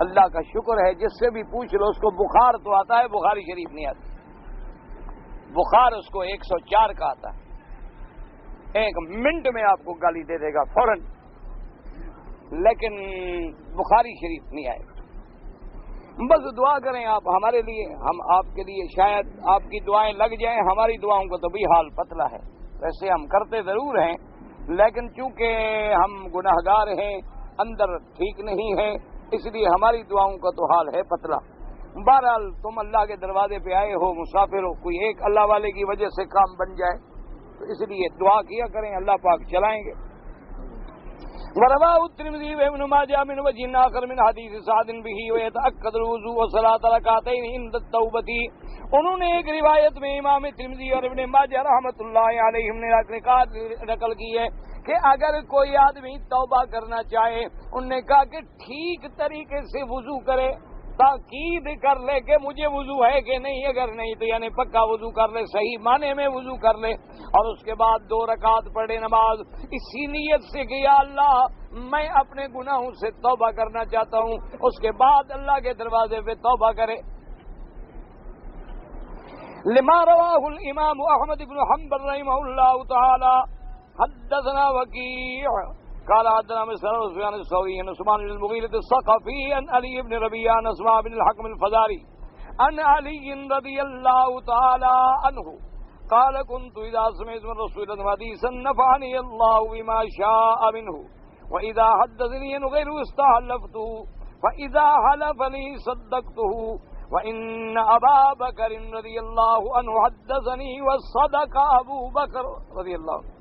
اللہ کا شکر ہے، جس سے بھی پوچھ لو اس کو بخار تو آتا ہے، بخاری شریف نہیں آتی۔ بخار اس کو 104 کا آتا ہے، 1 منٹ میں آپ کو گالی دے دے گا فوراً، لیکن بخاری شریف نہیں آئے گا۔ بس دعا کریں آپ ہمارے لیے، ہم آپ کے لیے، شاید آپ کی دعائیں لگ جائیں۔ ہماری دعاؤں کو تو بھی حال پتلا ہے، ویسے ہم کرتے ضرور ہیں، لیکن چونکہ ہم گناہگار ہیں، اندر ٹھیک نہیں ہے، اس لیے ہماری دعاؤں کا تو حال ہے پتلا۔ بہرحال تم اللہ کے دروازے پہ آئے ہو، مسافر ہو، کوئی ایک اللہ والے کی وجہ سے کام بن جائے تو اس لیے دعا کیا کریں، اللہ پاک چلائیں گے۔ ورواه الترمذي وابن ماجه من وجه آخر من حدیث سعد به ويتأكد الوضوء وصلاة ركعتين عند التوبة۔ انہوں نے ایک روایت میں امام ترمذی اور ابن ماجہ رحمۃ اللہ علیہم نے نقل کی ہے کہ اگر کوئی آدمی توبہ کرنا چاہے، انہوں نے کہا کہ ٹھیک طریقے سے وضو کرے، تاکید کر لے کہ مجھے وضو ہے کہ نہیں، اگر نہیں تو یعنی پکا وضو کر لے، صحیح معنی میں وضو کر لے، اور اس کے بعد 2 رکعت پڑھے نماز اسی نیت سے کہ یا اللہ میں اپنے گناہوں سے توبہ کرنا چاہتا ہوں، اس کے بعد اللہ کے دروازے پہ توبہ کرے۔ لما رواه الامام احمد بن حنبل رحمہ اللہ تعالی حدثنا وکیع قال حدثنا مسعر سفیان الثوری عن عثمان بن المغیرة الثقفی عن علی بن ربیعہ عن اسماء بن الحکم الفزاری عن علی رضی اللہ تعالی عنہ قال كنت اذا سمعت من رسول الله حديثا نفعني الله بما شاء منه واذا حدثني غير استحلفته فاذا حلف لي صدقته وان ابا بکر رضی اللہ عنہ حدثني وصدق ابو بکر رضی اللہ عنہ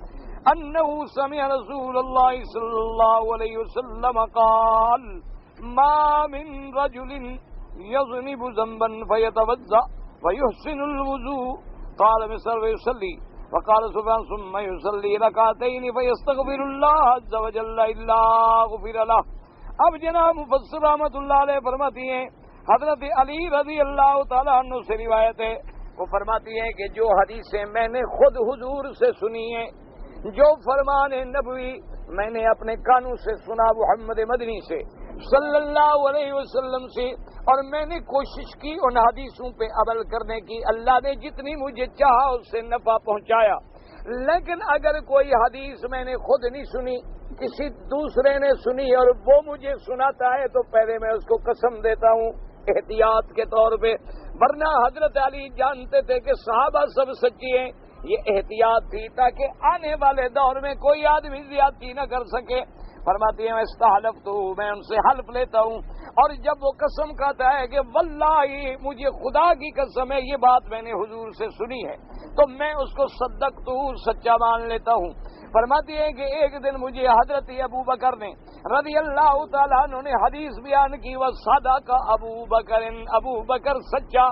أنه سمع رسول الله صلى الله عليه وسلم قال ما من رجل يذنب ذنبا فيتوضأ فيحسن الوضوء قال مسعر ويصلي وقال سفيان ثم يصلي ركعتين فيستغفر الله عز وجل إلا غفر له۔ اب جناب مفسر رحمۃ اللہ علیہ فرماتی ہیں، حضرت علی رضی اللہ تعالیٰ عنہ سے روایت ہے، وہ فرماتی ہیں کہ جو حدیثیں میں نے خود حضور سے سنی ہیں، جو فرمان نبوی میں نے اپنے کانوں سے سنا محمد مدنی سے، صلی اللہ علیہ وسلم سے، اور میں نے کوشش کی ان حدیثوں پہ عمل کرنے کی، اللہ نے جتنی مجھے چاہا اس سے نفع پہنچایا، لیکن اگر کوئی حدیث میں نے خود نہیں سنی، کسی دوسرے نے سنی اور وہ مجھے سناتا ہے تو پہلے میں اس کو قسم دیتا ہوں احتیاط کے طور پہ، ورنہ حضرت علی جانتے تھے کہ صحابہ سب سچی ہیں، یہ احتیاط تھی تاکہ آنے والے دور میں کوئی آدمی زیادتی نہ کر سکے۔ فرماتی ہیں استحلفت، میں ان سے حلف لیتا ہوں، اور جب وہ قسم کھاتا ہے کہ واللہ مجھے خدا کی قسم ہے یہ بات میں نے حضور سے سنی ہے، تو میں اس کو صدقت، سچا مان لیتا ہوں۔ فرماتی ہے کہ ایک دن مجھے حضرت ابو بکر نے رضی اللہ تعالیٰ عنہ نے حدیث بیان کی، وصدق ابو بکر، ابو بکر سچا،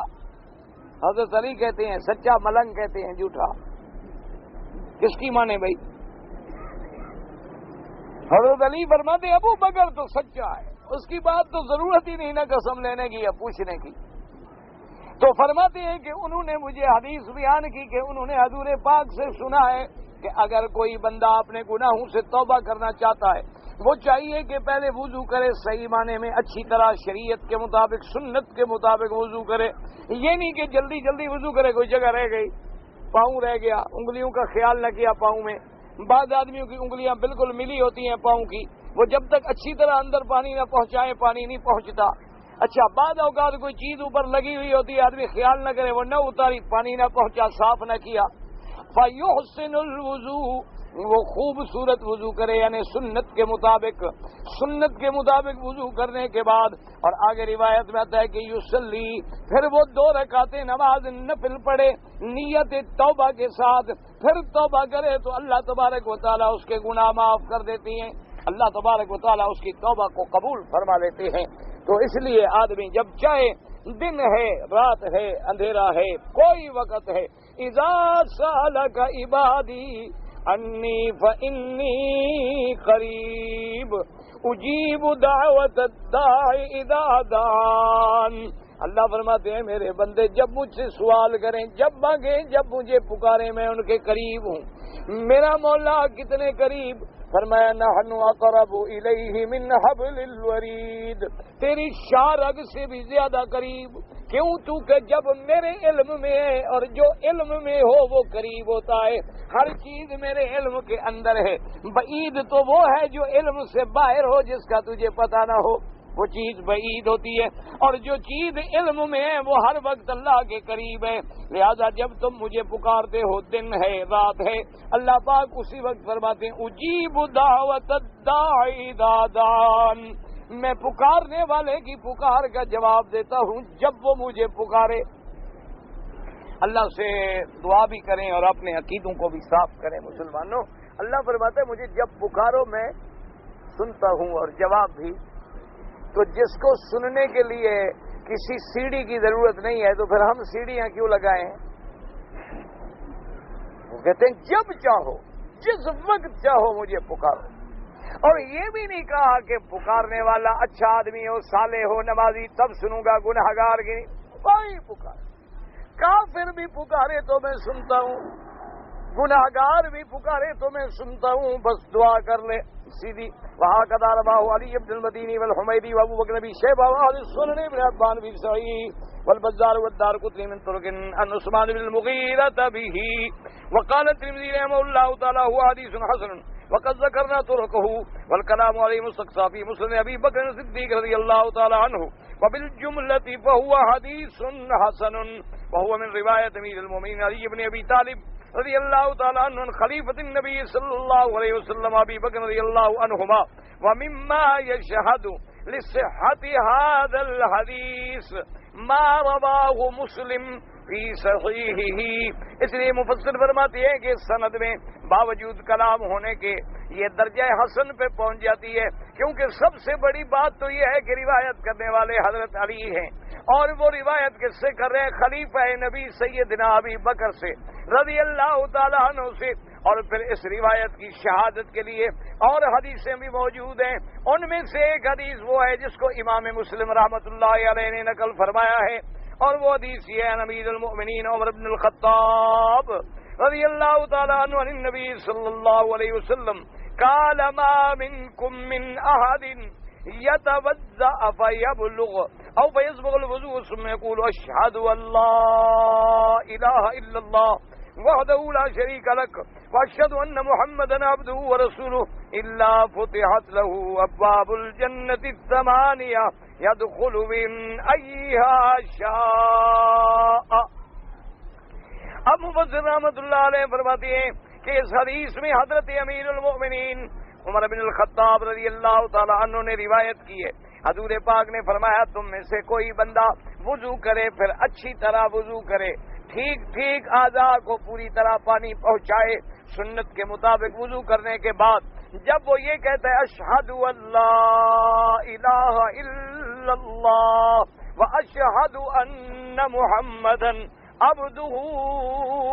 حضرت علی کہتے ہیں سچا، ملنگ کہتے ہیں جھوٹا، کس کی مانے بھائی؟ حضرت علی فرماتے ابو بکر تو سچا ہے، اس کی بات تو ضرورت ہی نہیں نہ قسم لینے کی یا پوچھنے کی۔ تو فرماتے ہیں کہ انہوں نے مجھے حدیث بیان کی کہ انہوں نے حضور پاک سے سنا ہے کہ اگر کوئی بندہ اپنے گناہوں سے توبہ کرنا چاہتا ہے، وہ چاہیے کہ پہلے وضو کرے، صحیح معنی میں اچھی طرح شریعت کے مطابق، سنت کے مطابق وضو کرے، یہ نہیں کہ جلدی جلدی وضو کرے، کوئی جگہ رہ گئی، پاؤں رہ گیا، انگلیوں کا خیال نہ کیا پاؤں میں، بعض آدمیوں کی انگلیاں بالکل ملی ہوتی ہیں پاؤں کی، وہ جب تک اچھی طرح اندر پانی نہ پہنچائے پانی نہیں پہنچتا۔ اچھا بعض اوقات کوئی چیز اوپر لگی ہوئی ہوتی ہے، آدمی خیال نہ کرے، وہ نہ اتاری، پانی نہ پہنچا، صاف نہ کیا، فَيُحْسِنُ الْوُضُوء، وہ خوبصورت وضو کرے، یعنی سنت کے مطابق، سنت کے مطابق وضو کرنے کے بعد، اور آگے روایت میں آتا ہے کہ یصلی، پھر وہ 2 رکعتیں نماز نفل پڑھے نیت توبہ کے ساتھ، پھر توبہ کرے تو اللہ تبارک و تعالیٰ اس کے گناہ معاف کر دیتی ہیں، اللہ تبارک و تعالیٰ اس کی توبہ کو قبول فرما لیتے ہیں۔ تو اس لیے آدمی جب چاہے، دن ہے، رات ہے، اندھیرا ہے، کوئی وقت ہے، اذا سالک عبادی انی فانی قریب اجیب دعوت الداعی اذا دعان، اللہ فرماتے ہیں میرے بندے جب مجھ سے سوال کریں، جب مانگیں، جب مجھے پکاریں، میں ان کے قریب ہوں۔ میرا مولا کتنے قریب؟ فرمایا نحن اقرب الیہ من حبل الورید، تیری شارگ سے بھی زیادہ قریب، کیوں؟ تو کہ جب میرے علم میں ہے، اور جو علم میں ہو وہ قریب ہوتا ہے، ہر چیز میرے علم کے اندر ہے، بعید تو وہ ہے جو علم سے باہر ہو، جس کا تجھے پتہ نہ ہو، وہ چیز بعید ہوتی ہے، اور جو چیز علم میں ہے وہ ہر وقت اللہ کے قریب ہے۔ لہذا جب تم مجھے پکارتے ہو، دن ہے، رات ہے، اللہ پاک اسی وقت فرماتے ہیں اجیب دعوت الداعی اذا دعان، میں پکارنے والے کی پکار کا جواب دیتا ہوں جب وہ مجھے پکارے۔ اللہ سے دعا بھی کریں اور اپنے عقیدوں کو بھی صاف کریں مسلمانوں۔ اللہ فرماتا ہے مجھے جب پکارو میں سنتا ہوں، اور جواب بھی۔ تو جس کو سننے کے لیے کسی سیڑھی کی ضرورت نہیں ہے تو پھر ہم سیڑھیاں کیوں لگائیں؟ وہ کہتے ہیں جب چاہو، جس وقت چاہو مجھے پکارو، اور یہ بھی نہیں کہا کہ پکارنے والا اچھا آدمی ہو، صالح ہو، نمازی تب سنوں گا، گنہگار کی کوئی پکار، کافر بھی پکارے تو میں سنتا ہوں، گنہگار بھی پکارے تو میں سنتا ہوں، بس دعا کر لے سیدھی۔ وہاں قدار رواه علی بن المدینی والحمیدی وابو بکر بن شیبہ واہل السنن بن حبان بن صحیح والبزار والدارقطنی من طرق عن عثمان بن المغیرة به وقال الترمذی رحمہ اللہ تعالی هو حدیث حسن وقد ذکرنا طرقه والکلام علیہ مستقصى فی مسلم ابی بکر صدیق رضی اللہ تعالی عنہ وبالجملة فهو حدیث حسن وهو من روایت امیر المؤمنین علی بن ابی طالب رضی اللہ تعالی عنہ خلیفۃ النبی صلی اللہ علیہ وسلم ابی بکر رضی اللہ عنہما ومما يشهد لصحة هذا الحديث ما رواه مسلم فی صحیحہ۔ اس لیے مفسر فرماتے ہیں کہ سند میں باوجود کلام ہونے کے یہ درجہ حسن پہ پہنچ جاتی ہے، کیونکہ سب سے بڑی بات تو یہ ہے کہ روایت کرنے والے حضرت علی ہیں، اور وہ روایت کس سے کر رہے ہیں؟ خلیفہ نبی سیدنا ابی بکر سے رضی اللہ تعالیٰ عنہ سے۔ اور پھر اس روایت کی شہادت کے لیے اور حدیثیں بھی موجود ہیں، ان میں سے ایک حدیث وہ ہے جس کو امام مسلم رحمۃ اللہ علیہ نے نقل فرمایا ہے، اور وہ حدیث یہ ہے امیر المؤمنین عمر بن الخطاب رضی اللہ تعالیٰ عنہ عن النبی صلی اللہ علیہ وسلم قال ما منکم من احد يتوضأ فيبلغ أو فيسبغ الوضوء ثم يقول أشهد أن لا إله إلا الله وحده لا شريك لك وأشهد أن محمدا عبده ورسوله إلا فتحت له أبواب الجنة الثمانية يدخل من أيها شاء. اب مفسر رحمۃ اللہ علیہ فرماتے ہیں کہ اس حدیث میں حضرت امیر المؤمنین عمر بن الخطاب رضی اللہ تعالی عنہ نے روایت کی ہے. حضور پاک نے فرمایا تم میں سے کوئی بندہ وضو کرے پھر اچھی طرح وضو کرے, ٹھیک ٹھیک اعضاء کو پوری طرح پانی پہنچائے سنت کے مطابق وضو کرنے کے بعد جب وہ یہ کہتا ہے اشہد ان لا الہ الا اللہ واشہد ان محمدا عبدہ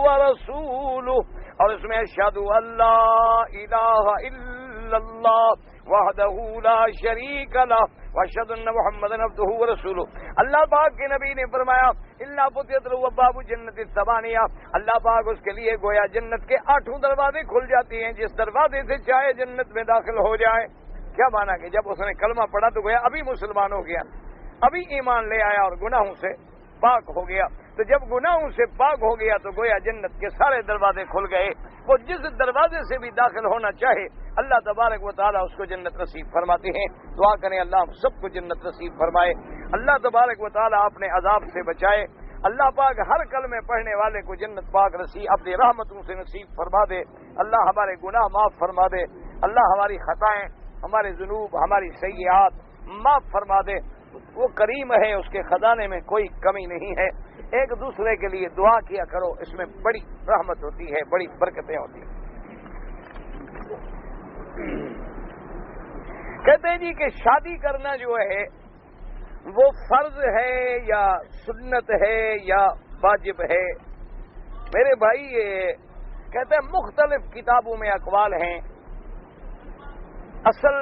ورسولہ, اور اس میں اشہد ان لا الہ الا اللہ وحدہ لا شریک لہ واشہد ان محمدا عبدہ ورسولہ. اللہ پاک کے نبی نے فرمایا الا فتحت له ابواب الجنۃ الثمانیہ, اللہ پاک اس کے لیے گویا جنت کے 8 دروازے کھل جاتے ہیں, جس دروازے سے چاہے جنت میں داخل ہو جائے. کیا مانا کہ جب اس نے کلمہ پڑھا تو گویا ابھی مسلمان ہو گیا, ابھی ایمان لے آیا اور گناہوں سے پاک ہو گیا. تو جب گناہوں سے پاک ہو گیا تو گویا جنت کے سارے دروازے کھل گئے. وہ جس دروازے سے بھی داخل ہونا چاہے اللہ تبارک و تعالیٰ اس کو جنت نصیب فرماتے ہیں. دعا کریں اللہ ہم سب کو جنت نصیب فرمائے, اللہ تبارک و تعالیٰ اپنے عذاب سے بچائے. اللہ پاک ہر کلمے پڑھنے والے کو جنت پاک نصیب اپنی رحمتوں سے نصیب فرما دے. اللہ ہمارے گناہ معاف فرما دے. اللہ ہماری خطائیں, ہمارے ذنوب, ہماری سیئات معاف فرما دے. وہ کریم ہے, اس کے خزانے میں کوئی کمی نہیں ہے. ایک دوسرے کے لیے دعا کیا کرو, اس میں بڑی رحمت ہوتی ہے, بڑی برکتیں ہوتی ہیں. کہتے ہیں جی کہ شادی کرنا جو ہے وہ فرض ہے یا سنت ہے یا واجب ہے. میرے بھائی یہ کہتے ہیں مختلف کتابوں میں اقوال ہیں. اصل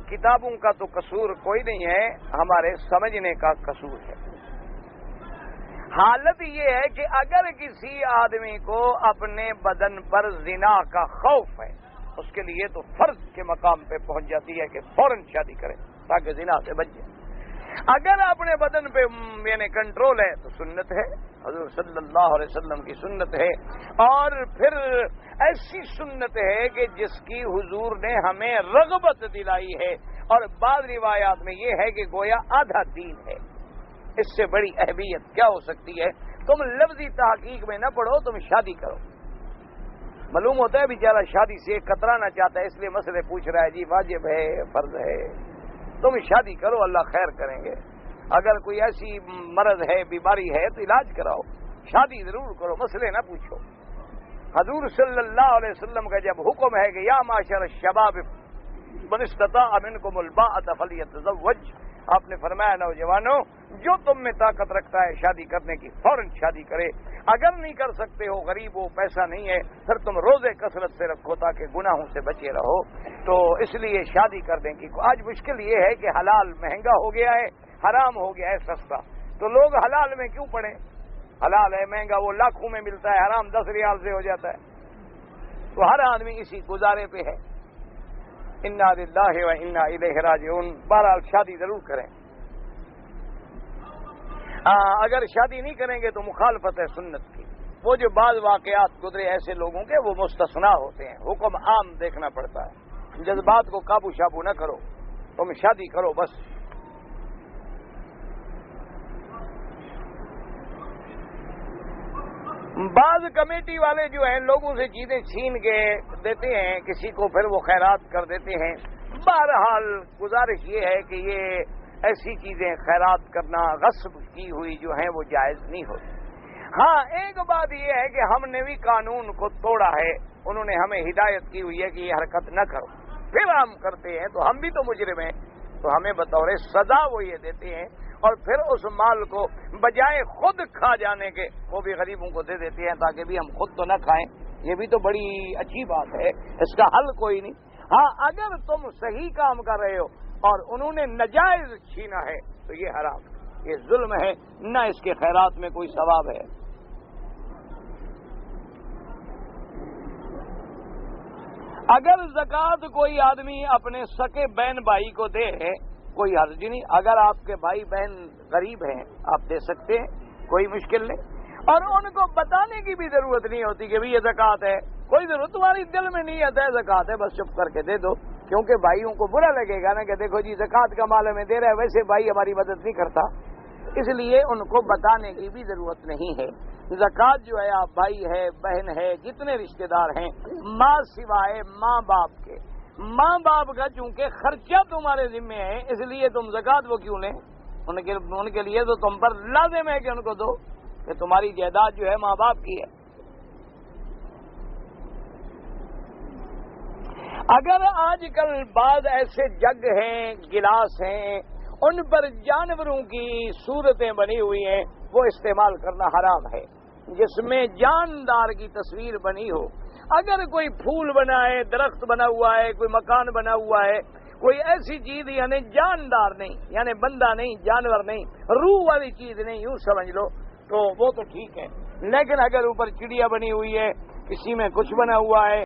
کتابوں کا تو قصور کوئی نہیں ہے, ہمارے سمجھنے کا قصور ہے. حالت یہ ہے کہ اگر کسی آدمی کو اپنے بدن پر زنا کا خوف ہے اس کے لیے تو فرض کے مقام پہ پہنچ جاتی ہے کہ فوراً شادی کرے تاکہ زنا سے بچ جائے. اگر اپنے بدن پہ یعنی کنٹرول ہے تو سنت ہے, حضور صلی اللہ علیہ وسلم کی سنت ہے. اور پھر ایسی سنت ہے کہ جس کی حضور نے ہمیں رغبت دلائی ہے, اور بعض روایات میں یہ ہے کہ گویا آدھا دین ہے. اس سے بڑی اہمیت کیا ہو سکتی ہے؟ تم لفظی تحقیق میں نہ پڑھو, تم شادی کرو. معلوم ہوتا ہے بیچارہ شادی سے کترانا چاہتا ہے, اس لیے مسئلے پوچھ رہا ہے جی واجب ہے فرض ہے. تم شادی کرو, اللہ خیر کریں گے. اگر کوئی ایسی مرض ہے, بیماری ہے تو علاج کراؤ, شادی ضرور کرو, مسئلے نہ پوچھو. حضور صلی اللہ علیہ وسلم کا جب حکم ہے کہ یا معاشر الشباب من استطاع منکم الباءۃ فلیتزوج, آپ نے فرمایا نوجوانوں جو تم میں طاقت رکھتا ہے شادی کرنے کی فوراً شادی کرے. اگر نہیں کر سکتے ہو, غریب ہو, پیسہ نہیں ہے, پھر تم روزے کثرت سے رکھو تاکہ گناہوں سے بچے رہو. تو اس لیے شادی کرنے کی آج مشکل یہ ہے کہ حلال مہنگا ہو گیا ہے, حرام ہو گیا ہے سستا. تو لوگ حلال میں کیوں پڑیں؟ حلال ہے مہنگا, وہ لاکھوں میں ملتا ہے, حرام 10 ریال سے ہو جاتا ہے. تو ہر آدمی اسی گزارے پہ ہے. انا للہ و انا الیہ راجعون. بہرحال شادی ضرور کریں. اگر شادی نہیں کریں گے تو مخالفت ہے سنت کی. وہ جو بعض واقعات گزرے ایسے لوگوں کے وہ مستثنا ہوتے ہیں, حکم عام دیکھنا پڑتا ہے. جذبات کو قابو شابو نہ کرو, تم شادی کرو بس. بعض کمیٹی والے جو ہیں لوگوں سے چیزیں چھین کے دیتے ہیں کسی کو, پھر وہ خیرات کر دیتے ہیں. بہرحال گزارش یہ ہے کہ یہ ایسی چیزیں خیرات کرنا غصب کی ہوئی جو ہیں وہ جائز نہیں ہوتی. ہاں ایک بات یہ ہے کہ ہم نے بھی قانون کو توڑا ہے, انہوں نے ہمیں ہدایت کی ہوئی ہے کہ یہ حرکت نہ کرو, پھر ہم کرتے ہیں تو ہم بھی تو مجرم ہیں. تو ہمیں بطور سزا وہ یہ دیتے ہیں, اور پھر اس مال کو بجائے خود کھا جانے کے وہ بھی غریبوں کو دے دیتے ہیں تاکہ بھی ہم خود تو نہ کھائیں. یہ بھی تو بڑی اچھی بات ہے, اس کا حل کوئی نہیں. ہاں اگر تم صحیح کام کر رہے ہو اور انہوں نے ناجائز چھینا ہے تو یہ حرام, یہ ظلم ہے, نہ اس کے خیرات میں کوئی ثواب ہے. اگر زکوٰۃ کوئی آدمی اپنے سکے بہن بھائی کو دے, کوئی حرج نہیں. اگر آپ کے بھائی بہن غریب ہیں آپ دے سکتے ہیں, کوئی مشکل نہیں. اور ان کو بتانے کی بھی ضرورت نہیں ہوتی کہ بھی یہ زکوٰۃ ہے, کوئی ضرورت, تمہاری دل میں نیت ہے زکوٰۃ ہے, بس چپ کر کے دے دو. کیونکہ بھائیوں کو برا لگے گا نا کہ دیکھو جی زکوٰۃ کا مال ہمیں دے رہا ہے, ویسے بھائی ہماری مدد نہیں کرتا. اس لیے ان کو بتانے کی بھی ضرورت نہیں ہے. زکوٰۃ جو ہے آپ بھائی ہے, بہن ہے, جتنے رشتہ دار ہیں, ماں سوائے ماں باپ کے, ماں باپ کا چونکہ خرچہ تمہارے ذمے ہے, اس لیے تم زکوٰۃ وہ کیوں لیں. ان کے لیے تو تم پر لازم ہے کہ ان کو دو, کہ تمہاری جائیداد جو ہے ماں باپ کی ہے. اگر آج کل بعض ایسے جگ ہیں, گلاس ہیں, ان پر جانوروں کی صورتیں بنی ہوئی ہیں, وہ استعمال کرنا حرام ہے. جس میں جاندار کی تصویر بنی ہو, اگر کوئی پھول بنا ہے, درخت بنا ہوا ہے, کوئی مکان بنا ہوا ہے, کوئی ایسی چیز یعنی جاندار نہیں, یعنی بندہ نہیں, جانور نہیں, روح والی چیز نہیں, یوں سمجھ لو, تو وہ تو ٹھیک ہے. لیکن اگر اوپر چڑیا بنی ہوئی ہے, کسی میں کچھ بنا ہوا ہے,